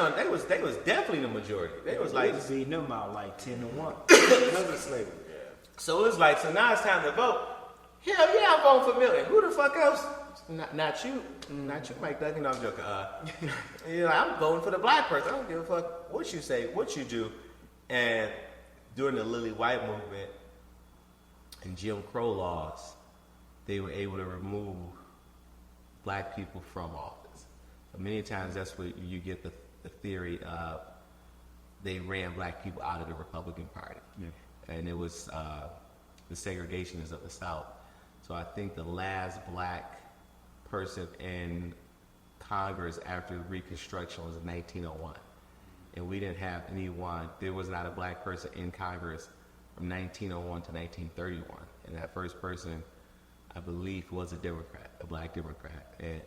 on. They was definitely the majority. They was like beating them out like 10-1 because of slavery. So it's like, so now it's time to vote. Hell yeah, I'm voting for Milton. Who the fuck else? Not you, Mike Duggan. No, I'm joking. I'm voting for the black person. I don't give a fuck what you say, what you do. And during the Lily White movement and Jim Crow laws, they were able to remove black people from office. But many times that's where you get the theory of they ran black people out of the Republican Party. Yeah. And it was the segregationists of the South. So I think the last black person in Congress after Reconstruction was in 1901. And we didn't have anyone, there was not a black person in Congress from 1901 to 1931. And that first person, I believe, was a Democrat, a black Democrat. And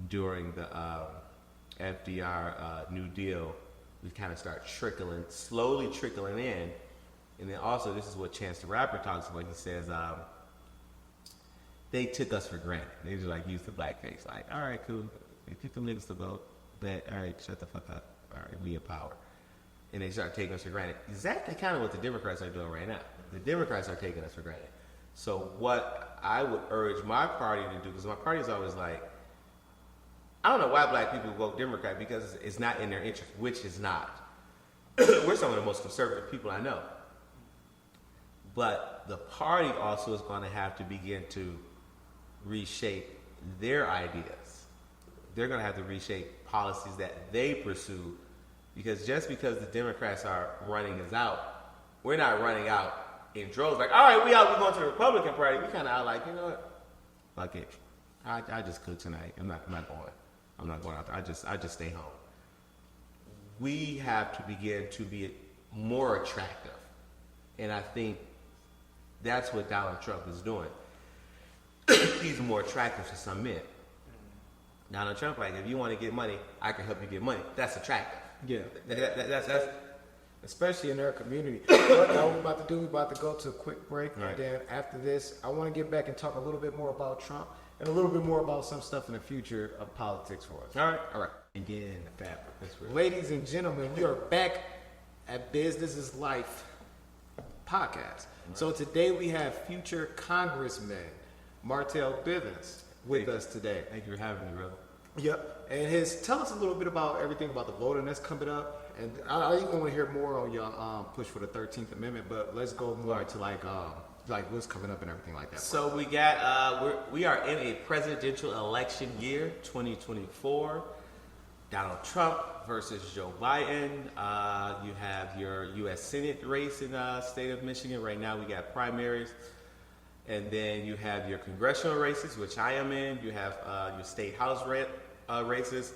during the FDR New Deal, we kind of start slowly trickling in. And then also, this is what Chance the Rapper talks about. He says, they took us for granted. They just like used the blackface. Like, all right, cool. They picked them niggas to vote. But, all right, shut the fuck up. All right, we in power. And they start taking us for granted. Exactly kind of what the Democrats are doing right now. The Democrats are taking us for granted. So what I would urge my party to do, because my party is always like, I don't know why black people vote Democrat, because it's not in their interest, which is not. We're some of the most conservative people I know. But the party also is going to have to begin to reshape their ideas. They're going to have to reshape policies that they pursue, because just because the Democrats are running us out, we're not running out in droves. Like, all right, we out, we're going to the Republican Party. We kind of out like, you know what? Fuck it. I just cook tonight. I'm not going. I'm not going out there. I just stay home. We have to begin to be more attractive. And I think that's what Donald Trump is doing. He's more attractive to some men. Donald Trump, like, if you want to get money, I can help you get money. That's attractive. Yeah. That's especially in their community. What we're about to do, we're about to go to a quick break. Right. And then after this, I want to get back and talk a little bit more about Trump and a little bit more about some stuff in the future of politics for us. all right. And get in the fabric. That's real. Ladies and gentlemen, we are back at Business is Life podcast. Right. So today we have future Congressman Martell Bivings with us today. Thank you for having me, brother. Yep. And tell us a little bit about everything about the voting that's coming up. And I even want to hear more on your push for the 13th Amendment, but let's go more to like what's coming up and everything like that. So we got we are in a presidential election year, 2024. Donald Trump versus Joe Biden. You have your U.S. Senate race in the state of Michigan. Right now we got primaries. And then you have your congressional races, which I am in. You have your state house races.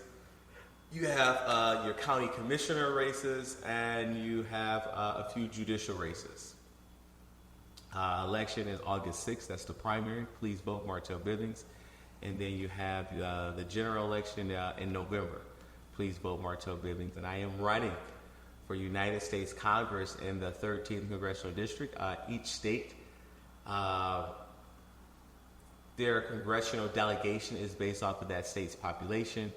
You have your county commissioner races, and you have a few judicial races. Election is August 6th. That's the primary. Please vote Martell Bivings. And then you have the general election in November. Please vote Martell Bivings. And I am running for United States Congress in the 13th Congressional District. Each state, their congressional delegation is based off of that state's population.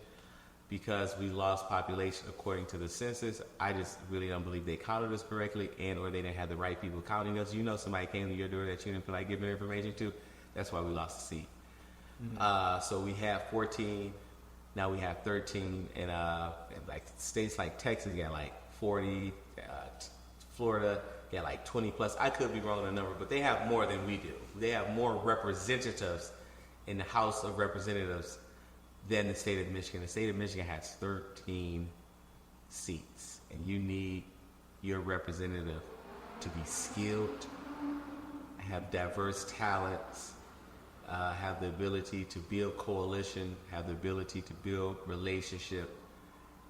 Because we lost population according to the census, I just really don't believe they counted us correctly, or they didn't have the right people counting us. You know, somebody came to your door that you didn't feel like giving information to. That's why we lost the seat. Mm-hmm. So we have 14, now we have 13, and like states like Texas got like 40, Florida got like 20 plus. I could be wrong on the number, but they have more than we do. They have more representatives in the House of Representatives than the state of Michigan. The state of Michigan has 13 seats, and you need your representative to be skilled, have diverse talents, have the ability to build coalition, have the ability to build relationship,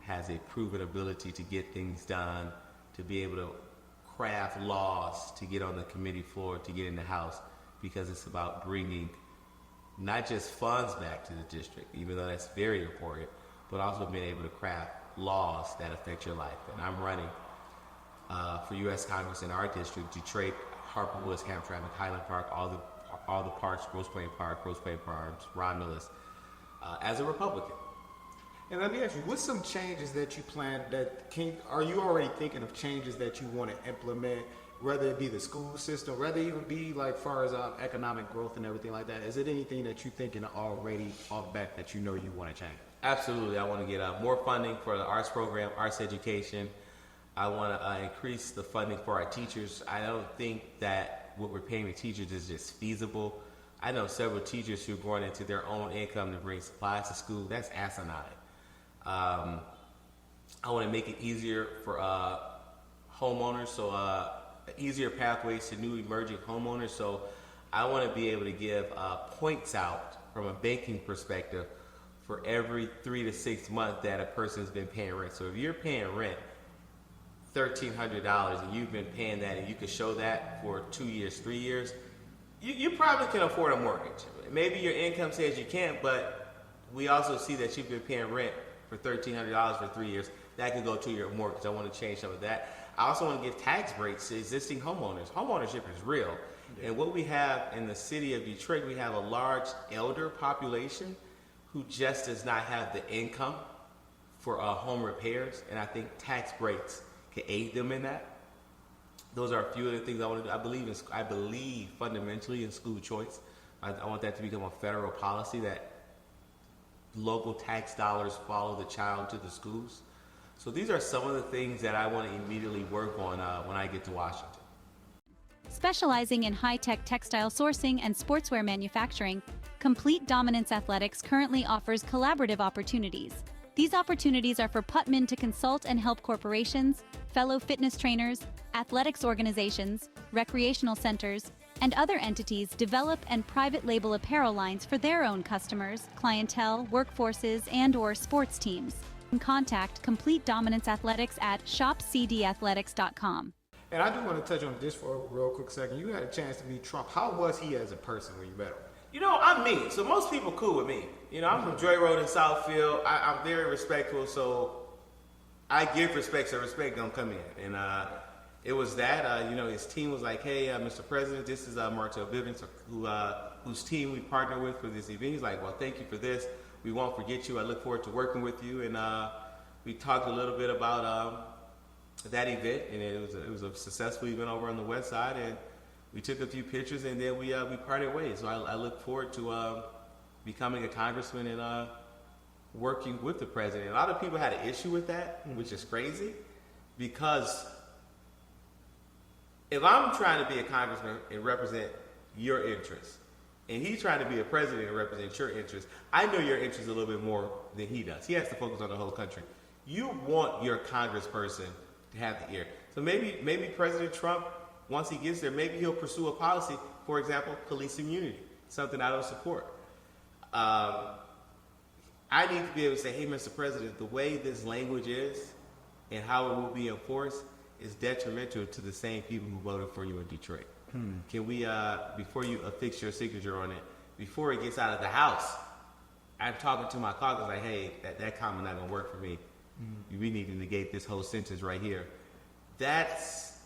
has a proven ability to get things done, to be able to craft laws, to get on the committee floor, to get in the House, because it's about bringing not just funds back to the district, even though that's very important, but also being able to craft laws that affect your life. And I'm running for U.S. Congress in our district: Detroit, Harper Woods, Hamtramck, Highland Park, all the parks, Grosse Pointe Park, Farms, Romulus, as a Republican. And let me ask you, what's some changes that you plan are you already thinking of changes that you want to implement, whether it be the school system, whether it even be like far as economic growth and everything like that? Is it anything that you're thinking already off back that you know you want to change? Absolutely. I want to get more funding for the arts program, arts education. I want to increase the funding for our teachers. I don't think that what we're paying the teachers is just feasible. I know several teachers who are going into their own income to bring supplies to school. That's asinine. I want to make it easier for homeowners, so easier pathways to new emerging homeowners. So I want to be able to give points out from a banking perspective for every 3 to 6 months that a person's been paying rent. So if you're paying rent $1,300 and you've been paying that, and you can show that for 2 years, 3 years, you probably can afford a mortgage. Maybe your income says you can't, but we also see that you've been paying rent for $1,300 for 3 years. That could go to your mortgage. I want to change some of that. I also want to give tax breaks to existing homeowners. Homeownership is real. Yeah. And what we have in the city of Detroit, we have a large elder population who just does not have the income for home repairs. And I think tax breaks can aid them in that. Those are a few of the things I want to do. I believe fundamentally in school choice. I want that to become a federal policy, that local tax dollars follow the child to the schools. So these are some of the things that I want to immediately work on when I get to Washington. Specializing in high-tech textile sourcing and sportswear manufacturing, Complete Dominance Athletics currently offers collaborative opportunities. These opportunities are for Putman to consult and help corporations, fellow fitness trainers, athletics organizations, recreational centers, and other entities develop and private label apparel lines for their own customers, clientele, workforces, and/or sports teams. Contact Complete Dominance Athletics at shopcdathletics.com. And I do want to touch on this for a real quick second. You had a chance to meet Trump. How was he as a person when you met him? You know, I'm me, so most people cool with me. You know, I'm from Joy Road in Southfield. I'm very respectful, so I give respect, so respect don't come in. And it was that, you know, his team was like, hey, Mr. President, this is Martell Bivings, whose team we partner with for this event. He's like, well, thank you for this. We won't forget you. I look forward to working with you. And we talked a little bit about that event, and it was a successful event over on the west side. And we took a few pictures, and then we parted ways. So I look forward to becoming a congressman and working with the president. A lot of people had an issue with that, which is crazy, because if I'm trying to be a congressman and represent your interests, and he's trying to be a president and represent your interests, I know your interests a little bit more than he does. He has to focus on the whole country. You want your congressperson to have the ear. So maybe President Trump, once he gets there, maybe he'll pursue a policy, for example, police immunity, something I don't support. I need to be able to say, hey, Mr. President, the way this language is and how it will be enforced is detrimental to the same people who voted for you in Detroit. Can we, before you affix your signature on it, before it gets out of the House, I'm talking to my caucus like, hey, that comment not going to work for me. We need to negate this whole sentence right here. That's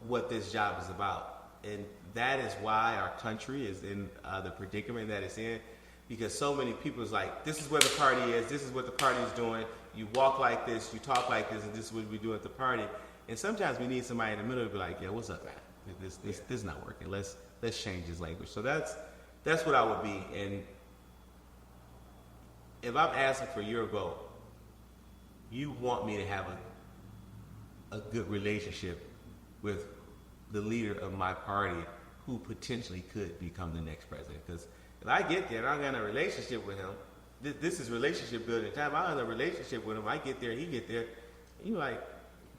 what this job is about. And that is why our country is in the predicament that it's in, because so many people is like, this is where the party is, this is what the party is doing, you walk like this, you talk like this, and this is what we do at the party. And sometimes we need somebody in the middle to be like, yeah, what's up, man? This is not working. Let's change his language. So that's what I would be. And if I'm asking for your vote, you want me to have a good relationship with the leader of my party who potentially could become the next president. Because if I get there and I'm in a relationship with him, this is relationship building time. I'm in a relationship with him. I get there, he get there. You like,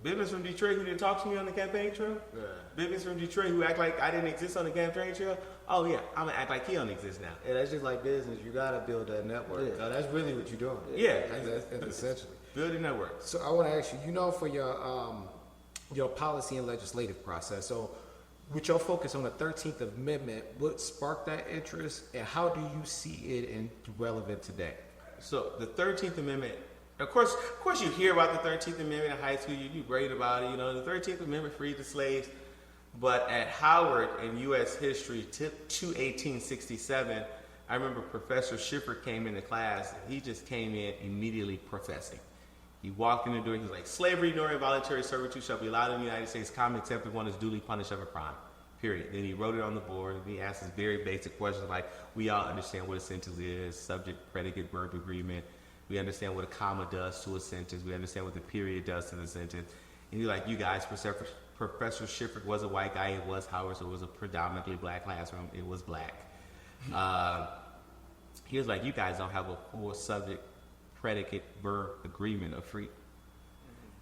Bivings from Detroit who didn't talk to me on the campaign trail? Yeah. Bivings from Detroit who act like I didn't exist on the campaign trail? Oh yeah, I'm gonna act like he don't exist now. Yeah, that's just like business. You gotta build that network. Yeah. That's really what you're doing. Yeah, that's essentially building network. So I want to ask you, you know, for your policy and legislative process. So with your focus on the 13th Amendment, what sparked that interest, and how do you see it relevant today? So the 13th Amendment. Of course, you hear about the 13th Amendment in high school. You do great about it. You know, the 13th Amendment freed the slaves. But at Howard in U.S. history to 1867, I remember Professor Schiffer came into class. He just came in immediately professing. He walked in the door. He was like, slavery nor involuntary servitude shall be allowed in the United States, common except if one is duly punished of a crime. Period. Then he wrote it on the board. And he asked us very basic questions like, we all understand what a sentence is, subject, predicate, verb, agreement. We understand what a comma does to a sentence. We understand what the period does to the sentence. And he's like, you guys, Professor Schiffer was a white guy. It was Howard, so it was a predominantly black classroom. It was black. He was like, you guys don't have a full subject, predicate, verb, agreement of free.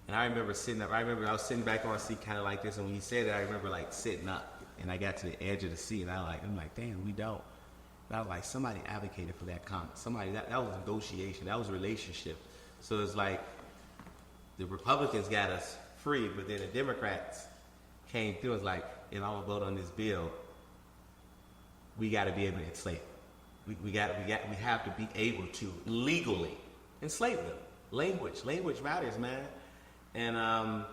And I remember I was sitting back on a seat kind of like this. And when he said it, I remember like sitting up. And I got to the edge of the seat. And I'm like, damn, we don't. But I was like, somebody advocated for that comment. Somebody, that was negotiation. That was a relationship. So it's like the Republicans got us free, but then the Democrats came through. It's like, if I'm gonna vote on this bill, we got to be able to enslave them. We have to be able to legally enslave them. Language matters, man. And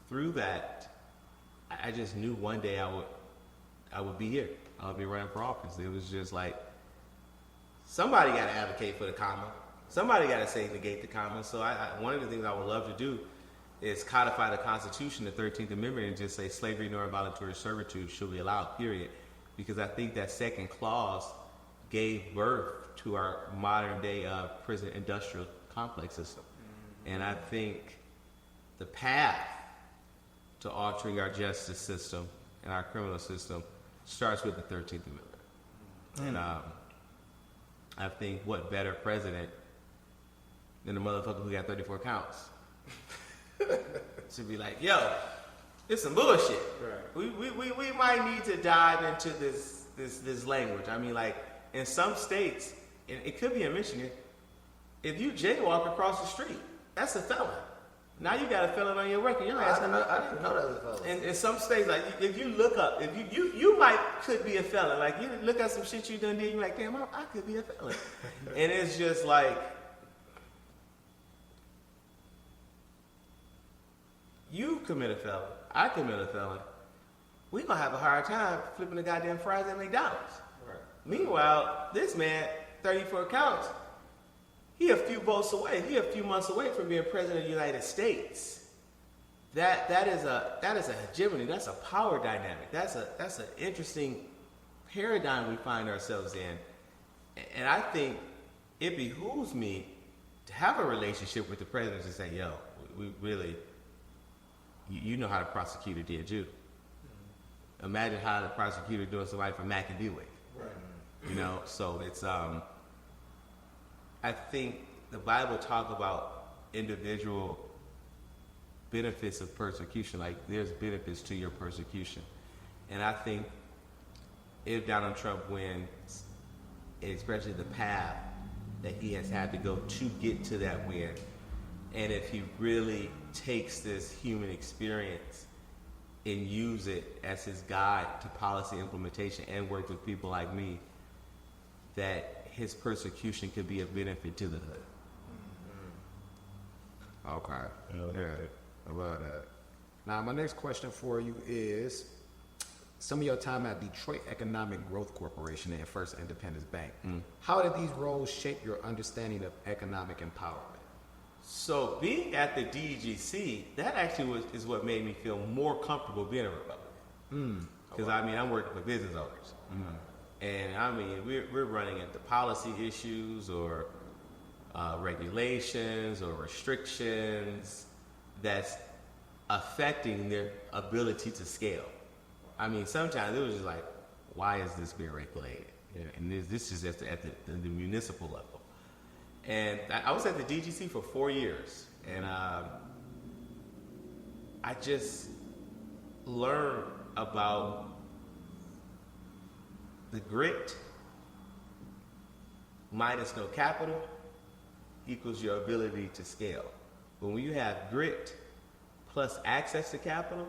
through that, I just knew one day I would be here. I would be running for office. It was just like, somebody got to advocate for the comma. Somebody got to say negate the comma. So one of the things I would love to do is codify the Constitution, the 13th Amendment, and just say slavery nor involuntary servitude should be allowed, period. Because I think that second clause gave birth to our modern day prison industrial complex system. And I think the path to altering our justice system and our criminal system starts with the 13th Amendment. And I think what better president than the motherfucker who got 34 counts to be like, yo, it's some bullshit. Right. We might need to dive into this language. I mean, like, in some states, and it could be in Michigan, if you jaywalk across the street, that's a felon. Now you got a felon on your record. You're not asking. I didn't know that was a felon. And in some states, like, if you look up, if you could be a felon. Like, you look at some shit you done did, you're like, damn, I could be a felon. And it's just like, you commit a felon, I commit a felon, we gonna have a hard time flipping the goddamn fries at McDonald's. Right. Meanwhile, this man, 34 counts, he a few votes away. He a few months away from being president of the United States. That is a hegemony. That's a power dynamic. That's an interesting paradigm we find ourselves in. And I think it behooves me to have a relationship with the president and say, yo, we really, you know how the prosecutor did you. Imagine how the prosecutor doing somebody from Mac and Dewey. Right. You know, so it's I think the Bible talks about individual benefits of persecution, like there's benefits to your persecution. And I think if Donald Trump wins, especially the path that he has had to go to get to that win, and if he really takes this human experience and use it as his guide to policy implementation and work with people like me, that his persecution could be a benefit to the hood. Okay. Yeah, I love that. Now, my next question for you is, some of your time at Detroit Economic Growth Corporation and First Independence Bank, how did these roles shape your understanding of economic empowerment? So being at the DEGC, that actually is what made me feel more comfortable being a Republican. Because I mean, I'm working for business owners. And I mean, we're running into policy issues or regulations or restrictions that's affecting their ability to scale. I mean, sometimes it was just like, why is this being regulated? Yeah. And this is at the municipal level. And I was at the DGC for 4 years, and I just learned about the grit minus no capital equals your ability to scale. But when you have grit plus access to capital,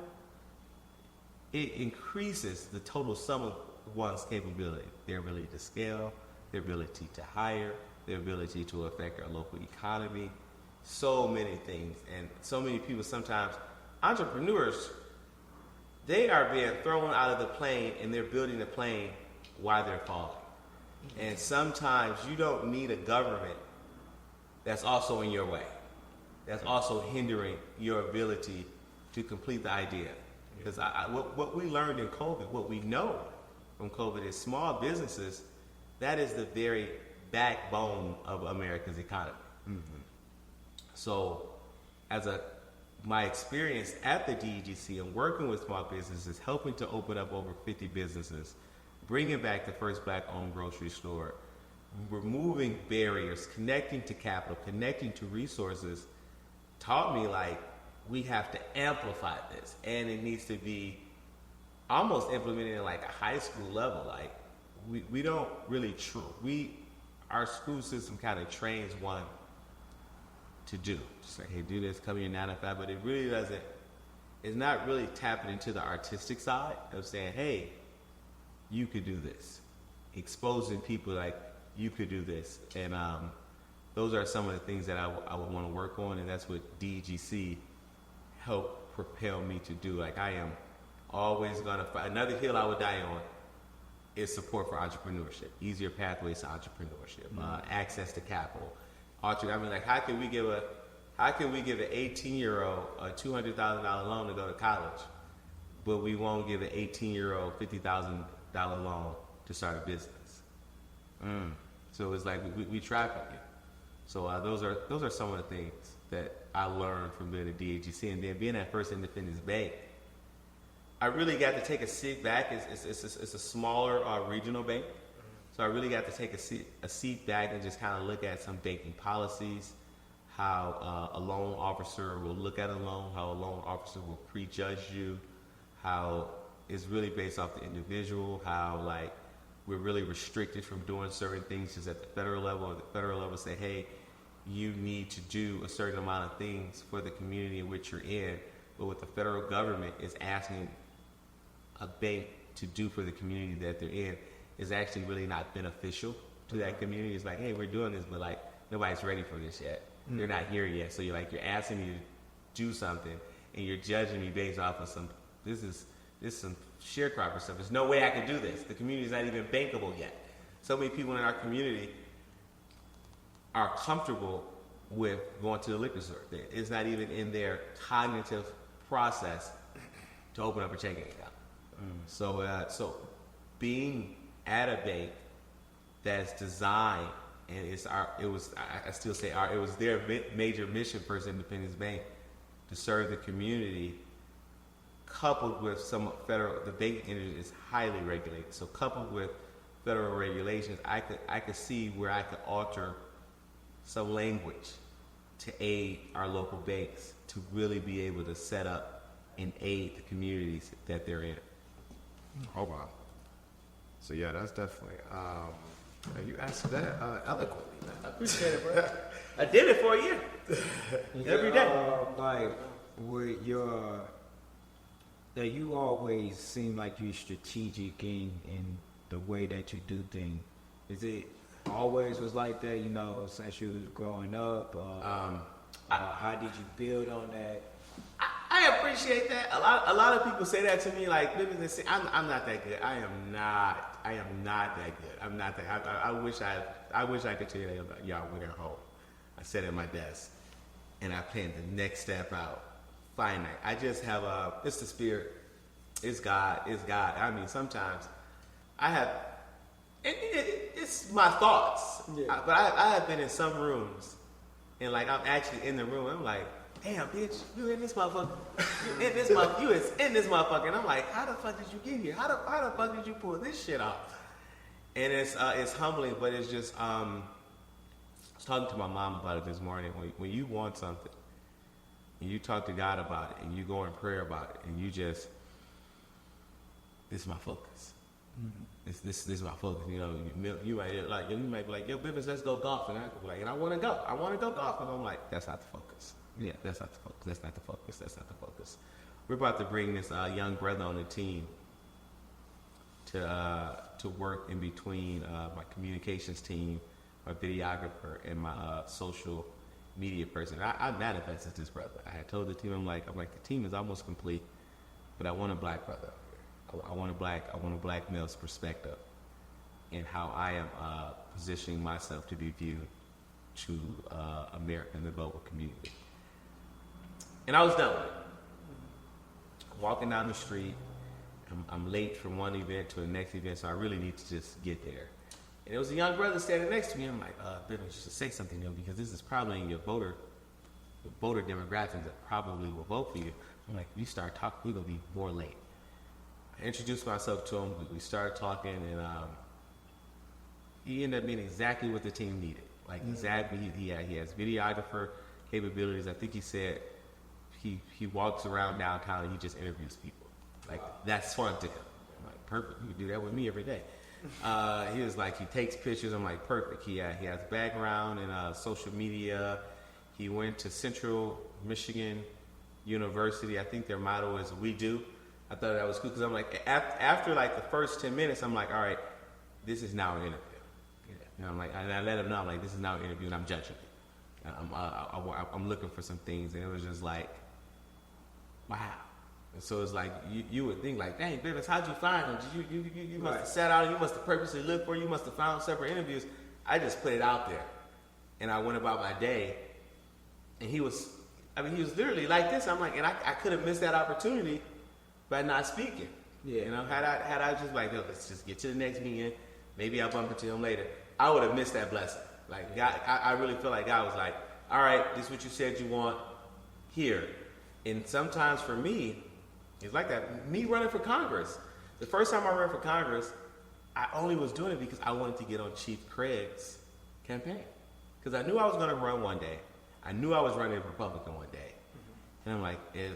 it increases the total sum of one's capability, their ability to scale, their ability to hire, their ability to affect our local economy, so many things. And so many people sometimes, entrepreneurs, they are being thrown out of the plane and they're building the plane while they're falling. And sometimes you don't need a government that's also in your way, that's also hindering your ability to complete the idea. Because what we learned in COVID, what we know from COVID is small businesses, that is the very backbone of America's economy. So my experience at the DEGC and working with small businesses, helping to open up over 50 businesses, bringing back the first black-owned grocery store, removing barriers, connecting to capital, connecting to resources, taught me like we have to amplify this, and it needs to be almost implemented at like a high school level. Like, we don't really our school system kind of trains one to do. Just like, hey, do this, come here 9 to 5, but it really doesn't. It's not really tapping into the artistic side of saying, hey, you could do this. Exposing people like you could do this. And those are some of the things that I would want to work on, and that's what DGC helped propel me to do. Like, I am always going to fight. Another hill I would die on is support for entrepreneurship, easier pathways to entrepreneurship, access to capital. I mean, like, how can we give an 18-year-old a $200,000 loan to go to college, but we won't give an 18-year-old $50,000 loan to start a business? So it's like we trap you. So those are some of the things that I learned from being at DHGC, and then being at First Independence Bank. I really got to take a sit back. It's a smaller regional bank, so I really got to take a seat back and just kind of look at some banking policies, how a loan officer will look at a loan, how a loan officer will prejudge you, how it's really based off the individual, how like we're really restricted from doing certain things just at the federal level. Or the federal level say, hey, you need to do a certain amount of things for the community in which you're in, but what the federal government is asking a bank to do for the community that they're in is actually really not beneficial to that community. It's like, hey, we're doing this, but like nobody's ready for this yet. They're not here yet. So you're asking me to do something, and you're judging me based off of this is some sharecropper stuff. There's no way I can do this. The community's not even bankable yet. So many people in our community are comfortable with going to the liquor store. It's not even in their cognitive process to open up a checking account. So being at a bank that's designed, and it was their major mission, First Independence Bank, to serve the community, coupled with the banking industry is highly regulated. So coupled with federal regulations, I could see where I could alter some language to aid our local banks to really be able to set up and aid the communities that they're in. Oh wow. So yeah, that's definitely. You answered that eloquently, man. I appreciate it, bro. I did it for a year. Every day. Like with that you always seem like you're strategic in the way that you do things. Is it always was like that, since you was growing up? How did you build on that? I appreciate that. A lot of people say that to me, like, I'm not that good. I am not that good. I'm not that. I wish I could tell you that, y'all, we're home. I sat at my desk and I planned the next step out. Finite. I just have it's the spirit. It's God. I mean, sometimes I have, it's my thoughts. Yeah. But I have been in some rooms, and like I'm actually in the room. I'm like, damn, bitch, you in this motherfucker. You is in this motherfucker. And I'm like, how the fuck did you get here? How the fuck did you pull this shit off? And it's humbling, but it's just, I was talking to my mom about it this morning. When you want something, and you talk to God about it, and you go in prayer about it, and you just, this is my focus. Mm-hmm. This is my focus. You might be like, yo, Bivings, let's go golfing. And I go like, and I want to go golfing. I'm like, that's not the focus. Yeah, that's not the focus. We're about to bring this young brother on the team to work in between my communications team, my videographer, and my social media person. I manifested this brother. I had told the team, I'm like, the team is almost complete, but I want a black brother. I want a black male's perspective in how I am positioning myself to be viewed to America and the global community. And I was done with it. Walking down the street, I'm late from one event to the next event, so I really need to just get there. And there was a young brother standing next to me. I'm like, Bivings, you should say something to him because this is probably in your voter demographics that probably will vote for you. I'm like, if you start talking, we're going to be more late. I introduced myself to him. We started talking, and he ended up being exactly what the team needed. Like, exactly, he has videographer capabilities. I think he said he walks around downtown and he just interviews people. Like, that's fun to him. I'm like, perfect. You can do that with me every day. He was like, he takes pictures. I'm like, perfect. He has background in social media. He went to Central Michigan University. I think their motto is "We Do." I thought that was cool because I'm like, after like the first 10 minutes, I'm like, all right, this is now an interview. And I'm like, and I let him know, I'm like, this is now an interview, and I'm judging it. I'm looking for some things, and it was just like, wow. And so it's like you would think like, dang, Bivings, how'd you find him? You must have sat out, you must have purposely looked for, you must have found separate interviews. I just put it out there, and I went about my day, and he was literally like this. I'm like, and I could have missed that opportunity by not speaking. Yeah. You know, had I just like, let's just get to the next meeting. Maybe I'll bump into him later. I would have missed that blessing. Like, God, I really feel like God was like, all right, this is what you said you want here. And sometimes for me, it's like that. Me running for Congress. The first time I ran for Congress, I only was doing it because I wanted to get on Chief Craig's campaign. Because I knew I was going to run one day. I knew I was running Republican one day. Mm-hmm. And I'm like, if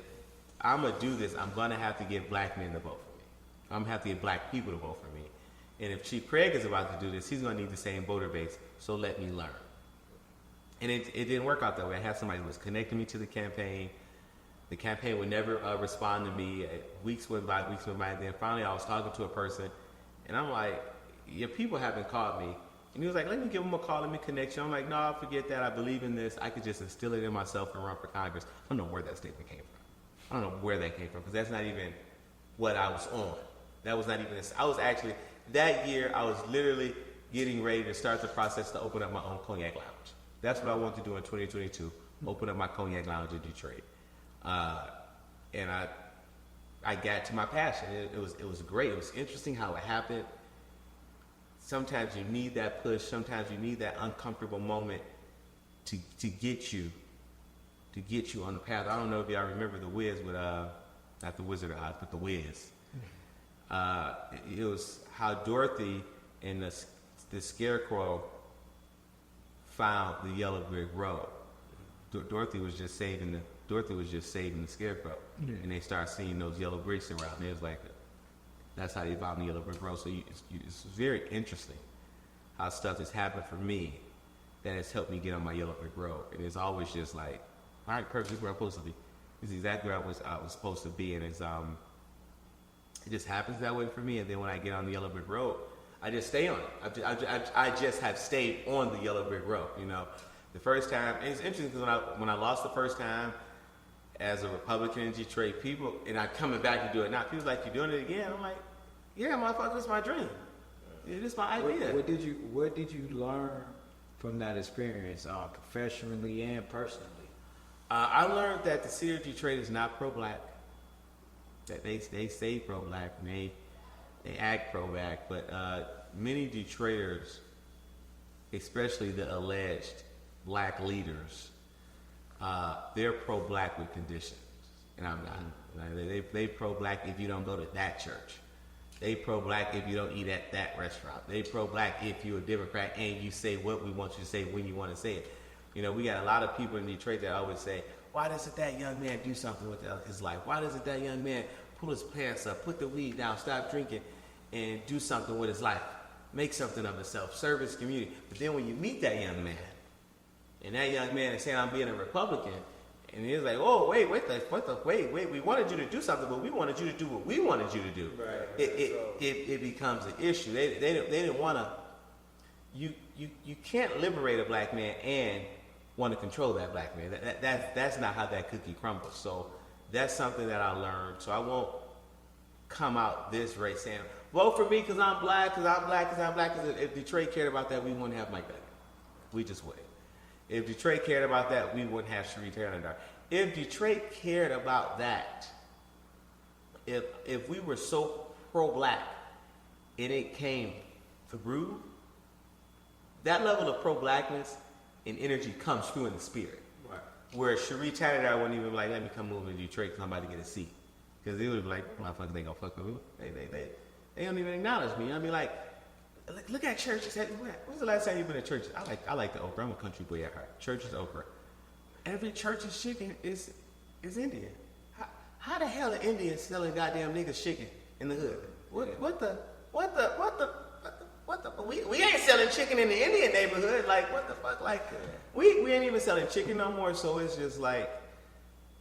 I'm going to do this, I'm going to have to get black men to vote for me. I'm going to have to get black people to vote for me. And if Chief Craig is about to do this, he's going to need the same voter base, so let me learn. And it didn't work out that way. I had somebody who was connecting me to the campaign. The campaign would never respond to me. Weeks went by, and then finally I was talking to a person, and I'm like, your people haven't called me. And he was like, let me give them a call, let me connect you. I'm like, no, forget that. I believe in this. I could just instill it in myself and run for Congress. I don't know where that statement came from. I don't know where that came from, because that's not even what I was on. That was not even this. I was actually... That year, I was literally getting ready to start the process to open up my own cognac lounge. That's what I want to do in 2022, open up my cognac lounge in Detroit. And I got to my passion. It was great. It was interesting how it happened. Sometimes you need that push. Sometimes you need that uncomfortable moment to get you on the path. I don't know if y'all remember The Wiz with, not The Wizard of Oz, but The Wiz. It was how Dorothy and the Scarecrow found the yellow brick road. Dorothy was just saving the Scarecrow, and they started seeing those yellow bricks around. And it was like, that's how they found the yellow brick road. So it's very interesting how stuff has happened for me that has helped me get on my yellow brick road. And it's always just like, all right, perfect, this is where I'm supposed to be. This is exactly where I was supposed to be, and it's it just happens that way for me. And then when I get on the yellow brick road, I just stay on it. I just have stayed on the yellow brick road. You know, the first time, and it's interesting because when I lost the first time as a Republican in Detroit, people, and I'm coming back to do it now, people like, you doing it again? I'm like, yeah, motherfucker, this is my dream. This is my idea. What did you learn from that experience, professionally and personally? I learned that the city of Detroit is not pro-black. That they say pro-black and they act pro-black, but many Detroiters, especially the alleged black leaders, they're pro-black with conditions, and I'm not. They pro-black if you don't go to that church. They pro-black if you don't eat at that restaurant. They pro-black if you're a Democrat and you say what we want you to say when you want to say it. You know, we got a lot of people in Detroit that always say, why doesn't that young man do something with his life? Why doesn't that young man pull his pants up, put the weed down, stop drinking, and do something with his life? Make something of himself, serve his community. But then when you meet that young man, and that young man is saying, I'm being a Republican, and he's like, oh, wait, we wanted you to do something, but we wanted you to do what we wanted you to do. Right. It becomes an issue. They didn't want to, you can't liberate a black man and want to control that black man. That's not how that cookie crumbles. So that's something that I learned. So I won't come out this race saying, vote for me because I'm black, because I'm black, because I'm black. Because if Detroit cared about that, we wouldn't have Mike Beck. We just wouldn't. If Detroit cared about that, we wouldn't have Sheree Taylor. If Detroit cared about that, if we were so pro-black and it came through, that level of pro-blackness and energy comes through in the spirit. Right. Where Sheree Taylor wouldn't even be like, let me come move to Detroit because I'm about to get a seat. Because they would be like, motherfuckers ain't gonna fuck with me. They don't even acknowledge me. I mean, like, look at churches. When's the last time you've been to church? I like the okra. I'm a country boy at heart. Church is okra. Every church's chicken is Indian. How the hell are Indians selling goddamn niggas chicken in the hood? What the what the fuck? We ain't selling chicken in the Indian neighborhood. Like, what the fuck? Like, we ain't even selling chicken no more. So it's just like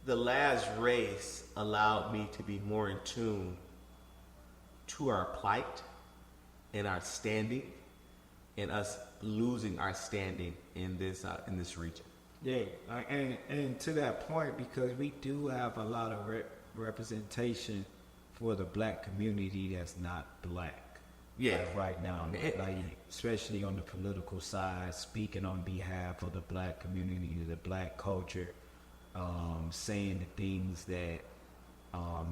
the last race allowed me to be more in tune to our plight and our standing, and us losing our standing in this region. Yeah, and to that point, because we do have a lot of representation for the black community that's not black. Yeah. Like right now, like especially on the political side, speaking on behalf of the black community, the black culture, saying the things that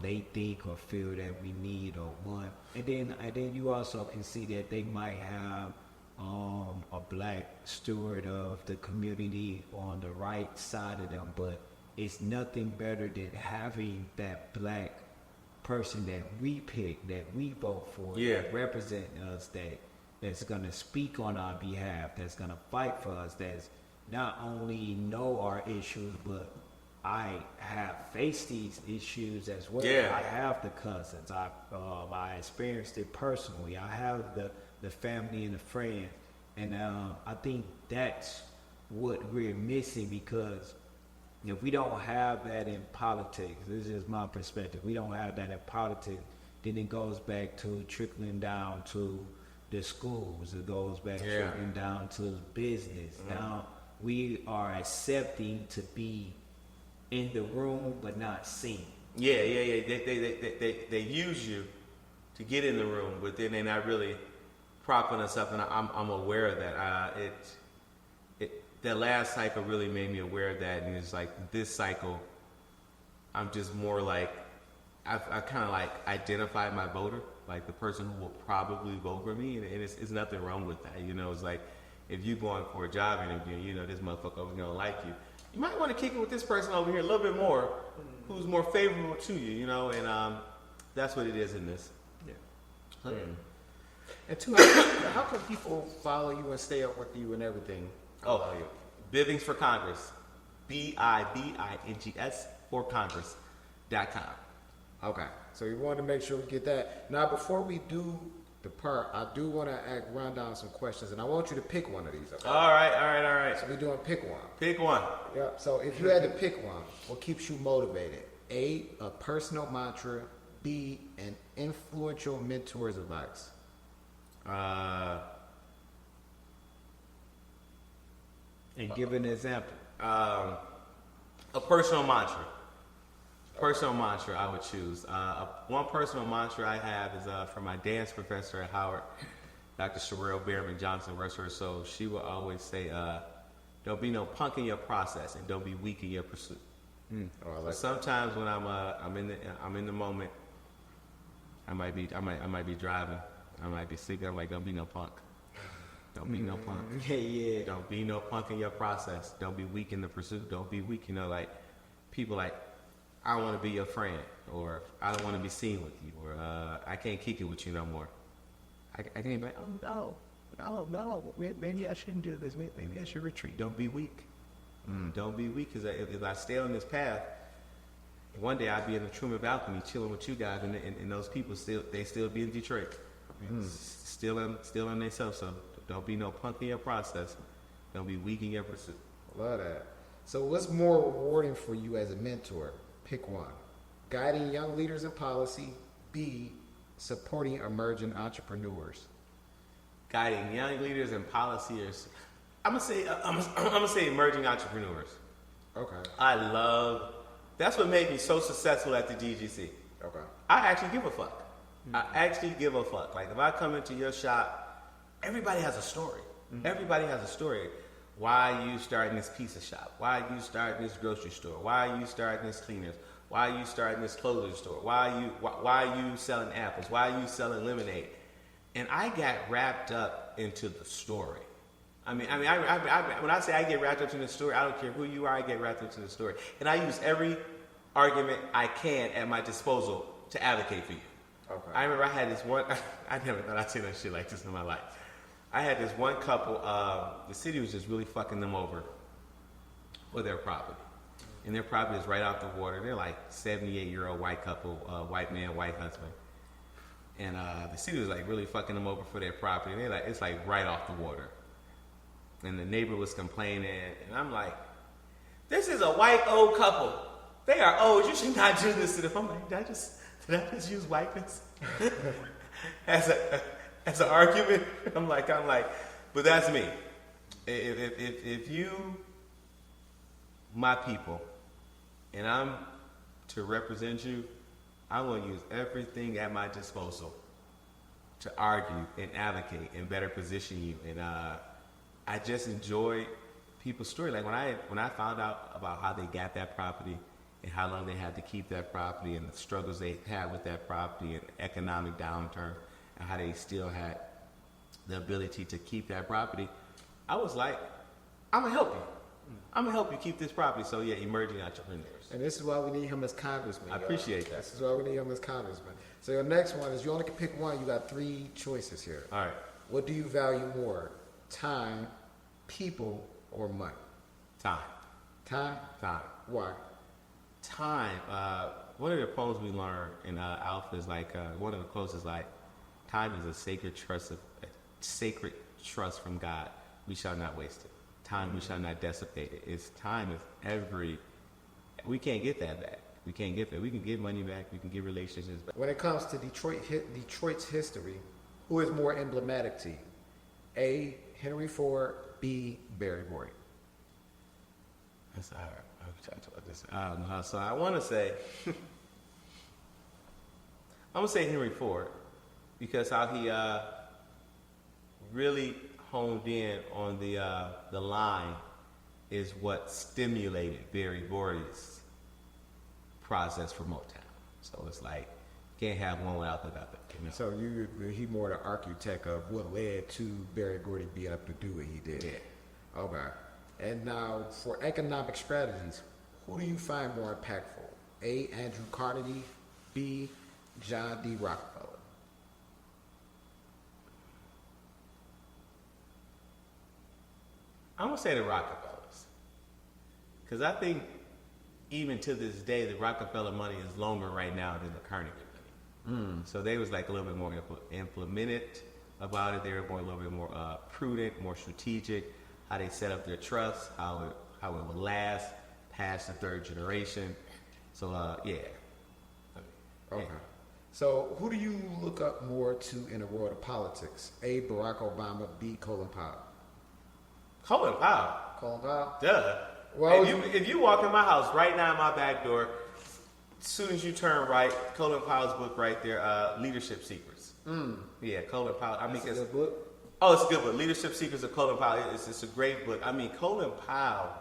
they think or feel that we need or want, and then you also can see that they might have a black steward of the community on the right side of them, but it's nothing better than having that black person that we pick, that we vote for, that represent us, that's gonna speak on our behalf, that's gonna fight for us, that's not only know our issues, but I have faced these issues as well. Yeah. I have the cousins. I experienced it personally. I have the family and the friends, and I think that's what we're missing, because if we don't have that in politics, this is my perspective, we don't have that in politics, then it goes back to trickling down to the schools, it goes back trickling down to business. Now we are accepting to be in the room but not seen. Yeah. They use you to get in the room, but then they're not really propping us up, and I'm aware of that. That last cycle really made me aware of that, and it's like this cycle, I'm just more like, I kind of like identified my voter, like the person who will probably vote for me, and it's nothing wrong with that. You know, it's like if you going for a job interview, you know this motherfucker over here don't like you, you might want to kick it with this person over here a little bit more, who's more favorable to you, you know, and that's what it is in this. Yeah. And two, how can people follow you and stay up with you and everything? Bivings for Congress, Bivings for Congress.com. Okay, so we wanted to make sure we get that. Now, before we do the part, I do want to run down some questions, and I want you to pick one of these. Okay? All right. So we're doing pick one. Pick one. Yep. So if you had to pick one, what keeps you motivated? A personal mantra. B, an influential mentor's advice. And give an example. A personal mantra. Personal mantra I would choose. One personal mantra I have is from my dance professor at Howard, Dr. Sherelle Behrman Johnson, rest her soul. She will always say, don't be no punk in your process, and don't be weak in your pursuit. Sometimes when I'm in the moment, I might be driving, I might be sleeping. I'm like, don't be no punk. Don't be no punk. Yeah. Don't be no punk in your process. Don't be weak in the pursuit. Don't be weak. You know, like people like, I don't want to be your friend, or I don't want to be seen with you, or I can't kick it with you no more. I can't be like, oh no, maybe I shouldn't do this. Maybe I should retreat. Don't be weak. Don't be weak, because if I stay on this path, one day I'll be in the Truman balcony chilling with you guys, and those people still be in Detroit, still in themselves. So don't be no punk in your process. Don't be weak in your pursuit. Love that. So what's more rewarding for you as a mentor? Pick one. Guiding young leaders in policy. B, supporting emerging entrepreneurs. Guiding young leaders and policyers. I'm gonna say emerging entrepreneurs. Okay. That's what made me so successful at the DGC. Okay. I actually give a fuck. I actually give a fuck. Like if I come into your shop, everybody has a story. Everybody has a story. Why are you starting this pizza shop? Why are you starting this grocery store? Why are you starting this cleaners? Why are you starting this clothing store? Why are you selling apples? Why are you selling lemonade? And I got wrapped up into the story. I mean, when I say I get wrapped up in the story, I don't care who you are, I get wrapped up in the story. And I use every argument I can at my disposal to advocate for you. Okay. I remember I had this one, I never thought I'd see no shit like this in my life. I had this one couple, the city was just really fucking them over for their property. And their property is right off the water. They're like 78-year-old white couple, white man, white husband. And the city was like really fucking them over for their property. And it's like right off the water. And the neighbor was complaining, and I'm like, this is a white old couple. They are old. You should not do this to them. I'm like, did I just use whiteness as an argument? I'm like, but that's me. If you, my people, and I'm to represent you, I'm going to use everything at my disposal to argue and advocate and better position you. And I just enjoy people's story. Like when I found out about how they got that property and how long they had to keep that property and the struggles they had with that property and economic downturn and how they still had the ability to keep that property, I was like, I'm going to help you. I'm going to help you keep this property. So yeah, emerging entrepreneurs. And this is why we need him as congressman. I appreciate that. This is why we need him as congressman. So your next one is you only can pick one. You got 3 choices here. All right. What do you value more? Time, people, or money? Time. Time? Time. Why? Time. One of the poems we learned in Alpha is like, one of the quotes is like, time is a sacred trust from God. We shall not waste it. Time, we shall not dissipate it. It's time is we can't get that back. We can't get that. We can get money back. We can get relationships back. When it comes to Detroit's history, who is more emblematic to you? A, Henry Ford, B, Barry Boyd. That's all right. I'm trying to talk this. I don't know how. So I want to say, I'm gonna say Henry Ford because how he really honed in on the line is what stimulated Barry Boyd's process for Motown. So it's like can't have one without the other. You know? So he more the architect of what led to Barry Gordy being able to do what he did. Yeah. Okay. And now for economic strategies, who do you find more impactful? A, Andrew Carnegie, B, John D. Rockefeller. I'm gonna say the Rockefellers because I think even to this day the Rockefeller money is longer right now than the Carnegie money. So they was like a little bit more implemented about it. They were a little bit more prudent, more strategic. How they set up their trust, how it would last past the 3rd generation. So yeah. Okay. So who do you look up more to in the world of politics? A, Barack Obama, B, Colin Powell. Colin Powell. Colin Powell? Duh. Well, if you walk in my house right now in my back door, as soon as you turn right, Colin Powell's book right there, Leadership Secrets. Yeah, Colin Powell. I mean, That's a good book. Oh, it's a good book. Leadership Secrets of Colin Powell. It's a great book. I mean, Colin Powell,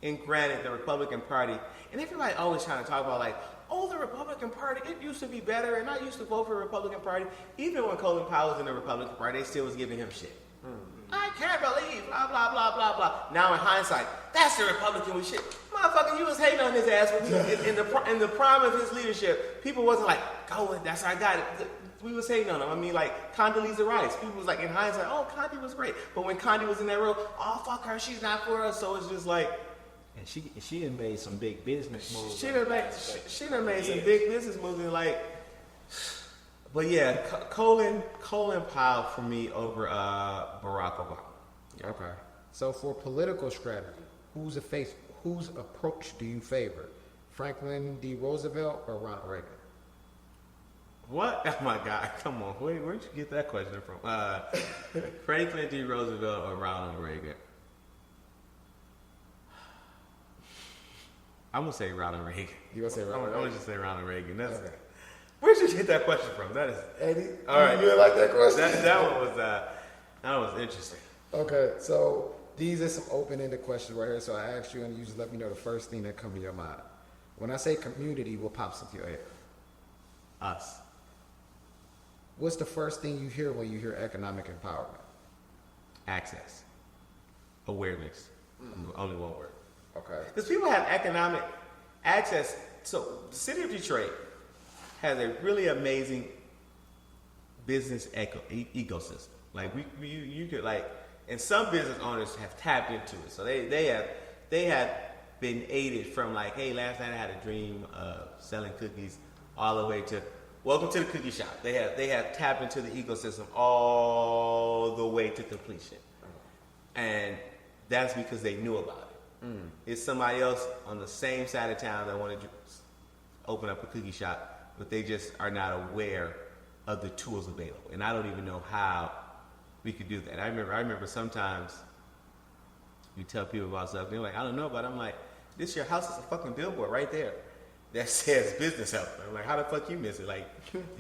and granted, the Republican Party, and everybody always trying to talk about like, oh, the Republican Party, it used to be better, and I used to vote for the Republican Party. Even when Colin Powell was in the Republican Party, they still was giving him shit. I can't believe, blah, blah, blah, blah, blah. Now in hindsight, that's the Republican with shit. Motherfucker, you was hating on his ass in the prime of his leadership. People wasn't like, go, that's how I got it. We was hating on him. I mean, like, Condoleezza Rice. People was like, in hindsight, oh, Condi was great. But when Condi was in that role, oh, fuck her, she's not for us. So it's just like... And she done made some big business moves. She done made some big business moves. And like... But yeah, Colin Powell for me over Barack Obama. Okay. So for political strategy, whose approach do you favor? Franklin D. Roosevelt or Ronald Reagan? What? Oh my God! Come on, where'd you get that question from? Franklin D. Roosevelt or Ronald Reagan? I'm gonna say Ronald Reagan. You gonna say Ronald Reagan? I'm gonna just say Ronald Reagan. That's okay. Where'd you get that question from? That is Eddie. All right. You didn't like that question? That was interesting. Okay, so these are some open-ended questions right here. So I asked you, and you just let me know the first thing that comes to your mind. When I say community, what pops into your head? Us. What's the first thing you hear when you hear economic empowerment? Access. Awareness. Only one word. Okay. Because people have economic access. So the city of Detroit has a really amazing business ecosystem. Like you could like, and some business owners have tapped into it. So they have been aided from like, hey, last night I had a dream of selling cookies, all the way to welcome to the cookie shop. They have tapped into the ecosystem all the way to completion, and that's because they knew about it. It's somebody else on the same side of town that wanted to open up a cookie shop, but they just are not aware of the tools available. And I don't even know how we could do that. I remember sometimes you tell people about stuff, they're like, I don't know, but I'm like, this your house is a fucking billboard right there that says business help. I'm like, how the fuck you miss it? Like,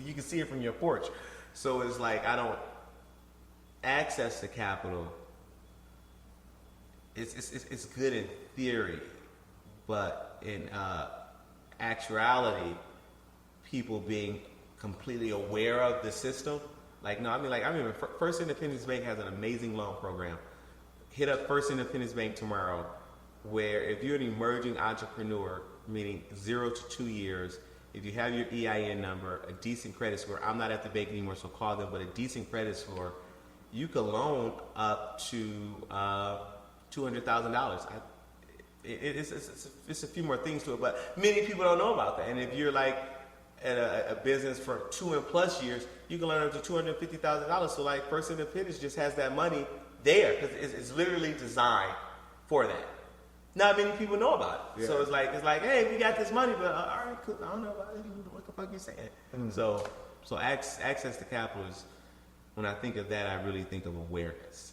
you can see it from your porch. So it's like, I don't access the capital. It's good in theory, but in actuality, people being completely aware of the system. Like, no, I mean, First Independence Bank has an amazing loan program. Hit up First Independence Bank tomorrow, where if you're an emerging entrepreneur, meaning 0 to 2 years, if you have your EIN number, a decent credit score, I'm not at the bank anymore, so call them, but a decent credit score, you can loan up to $200,000. It's a few more things to it, but many people don't know about that. And if you're like at a business for 2+ years, you can loan up to $250,000. So like First Independence just has that money there because it's literally designed for that. Not many people know about it. Yeah. So it's like, hey, we got this money, but all right, cool. I don't know about it. What the fuck you saying? So access to capital is, when I think of that, I really think of awareness.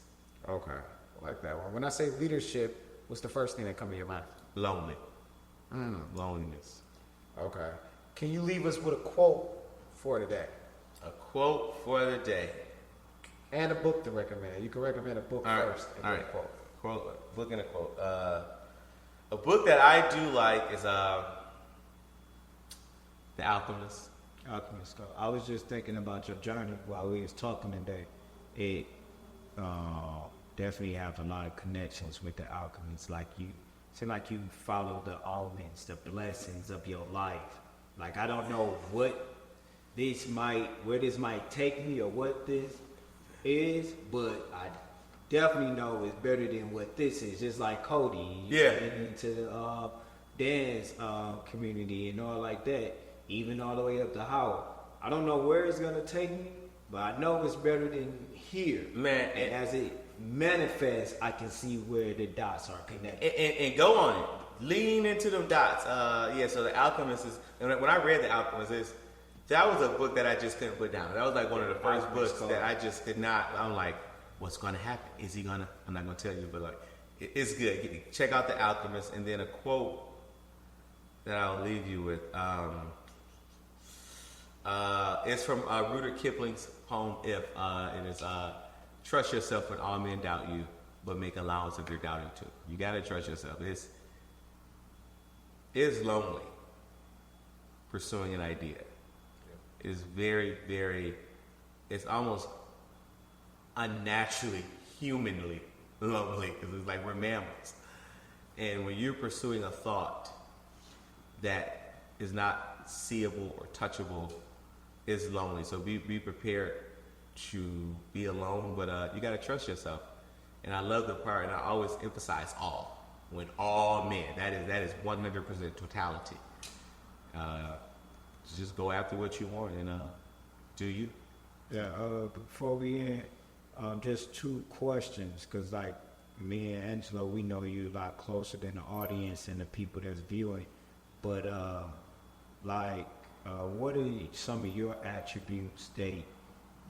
Okay, I like that one. When I say leadership, what's the first thing that comes to your mind? Lonely. Loneliness. Okay. Can you leave us with a quote for today? A quote for the day. And a book to recommend. You can recommend a book first. And all then right. a quote. Book and a quote. A book that I do like is The Alchemist. Alchemist. I was just thinking about your journey while we was talking today. It definitely have a lot of connections with the alchemist. Like you seem like you follow the almonds, the blessings of your life. Like I don't know where this might take me or what this is, but I definitely know it's better than what this is. Just like Cody, into the dance community and all like that, even all the way up to Howard. I don't know where it's gonna take me, but I know it's better than here. Man, and as it manifests, I can see where the dots are connected. And go on it. Lean into them dots. So The Alchemist is, when I read The Alchemist, that was a book that I just couldn't put down. That was like one of the first books that I just could not, I'm like, what's going to happen? Is he going to, I'm not going to tell you, but like, it's good. Check out The Alchemist. And then a quote that I'll leave you with. It's from Rudyard Kipling's poem, If. It is, trust yourself when all men doubt you, but make allowance if you're doubting too. You got to trust yourself. It's lonely pursuing an idea. It's very, very, it's almost unnaturally, humanly lonely, because it's like we're mammals. And when you're pursuing a thought that is not seeable or touchable, it's lonely. So be prepared to be alone, but you got to trust yourself. And I love the part, and I always emphasize all. When all men, that is 100% totality. Just go after what you want and do you. Yeah, before we end, just 2 questions, because like me and Angelo, we know you a lot closer than the audience and the people that's viewing. But what are some of your attributes that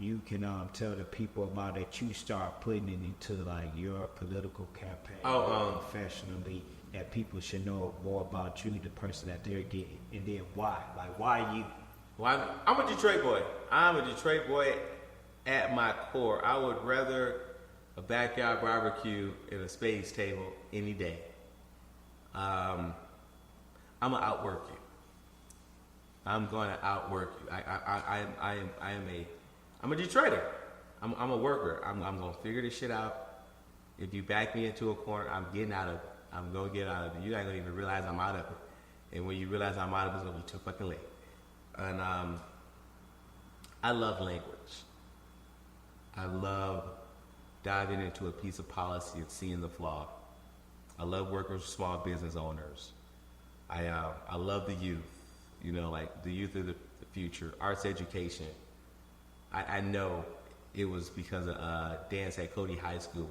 you can tell the people about that you start putting it into like your political campaign professionally, that people should know more about you, the person that they're getting, and then why? Like, why you? Well, I'm a Detroit boy. I'm a Detroit boy at my core. I would rather a backyard barbecue and a spades table any day. I'm gonna outwork you. I'm going to outwork you. I'm a Detroiter. I'm a worker. I'm gonna figure this shit out. If you back me into a corner, I'm getting out of it. I'm gonna get out of it. You're not gonna even realize I'm out of it. And when you realize I'm out of it, it's gonna be too fucking late. And I love language. I love diving into a piece of policy and seeing the flaw. I love working with small business owners. I love the youth. You know, like the youth are the the future. Arts education. I know it was because of dance at Cody High School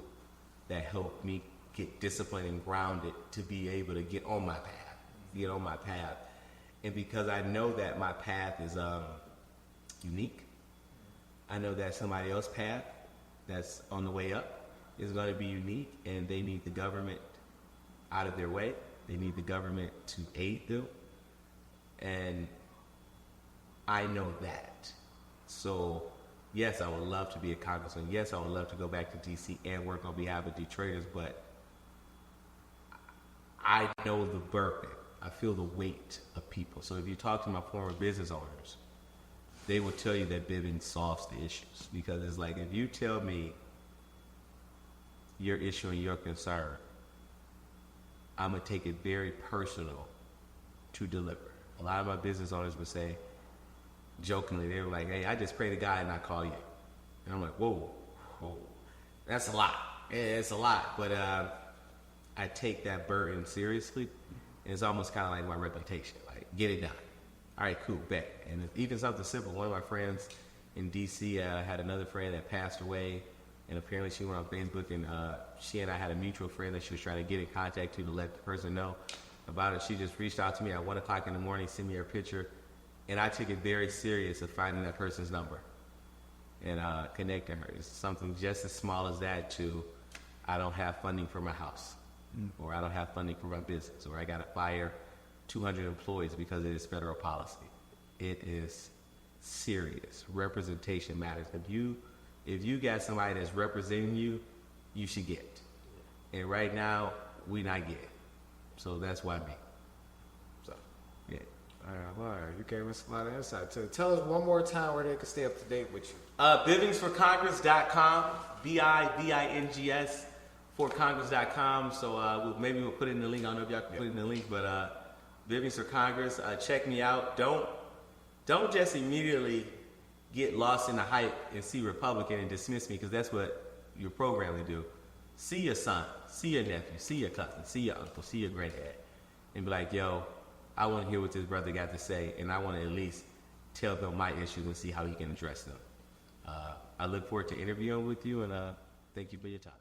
that helped me get disciplined and grounded to be able to get on my path. And because I know that my path is unique, I know that somebody else's path that's on the way up is going to be unique, and they need the government out of their way. They need the government to aid them. And I know that. So, yes, I would love to be a congressman. Yes, I would love to go back to D.C. and work on behalf of Detroiters, but I know the burden. I feel the weight of people. So if you talk to my former business owners, they will tell you that Bivings solves the issues. Because it's like, if you tell me your issue and your concern, I'm going to take it very personal to deliver. A lot of my business owners would say, jokingly, they were like, hey, I just pray to God and I call you. And I'm like, whoa, that's a lot. Yeah, it's a lot. But I take that burden seriously. And it's almost kind of like my reputation. Like, get it done. All right, cool, bet. And even something simple. One of my friends in D.C. had another friend that passed away. And apparently she went on Facebook, and she and I had a mutual friend that she was trying to get in contact to let the person know about it. She just reached out to me at 1 o'clock in the morning, sent me her picture. And I took it very serious of finding that person's number and connecting her. It's something just as small as that to, I don't have funding for my house, or I don't have funding for my business, or I got to fire 200 employees because it is federal policy. It is serious. Representation matters. If you got somebody that's representing you, you should get it. And right now, we not getting it. So that's why me. So, yeah. All right. You gave us a lot of insight. So tell us one more time where they can stay up to date with you. Bivingsforcongress.com, Bivings for Congress.com. So maybe we'll put it in the link. I don't know if y'all can put it in the link, but Bivings for Congress. Check me out. Don't just immediately get lost in the hype and see Republican and dismiss me, because that's what your programming do. See your son, see your nephew, see your cousin, see your uncle, see your granddad, and be like, yo, I want to hear what this brother got to say, and I want to at least tell them my issues and see how he can address them. I look forward to interviewing with you, and thank you for your time.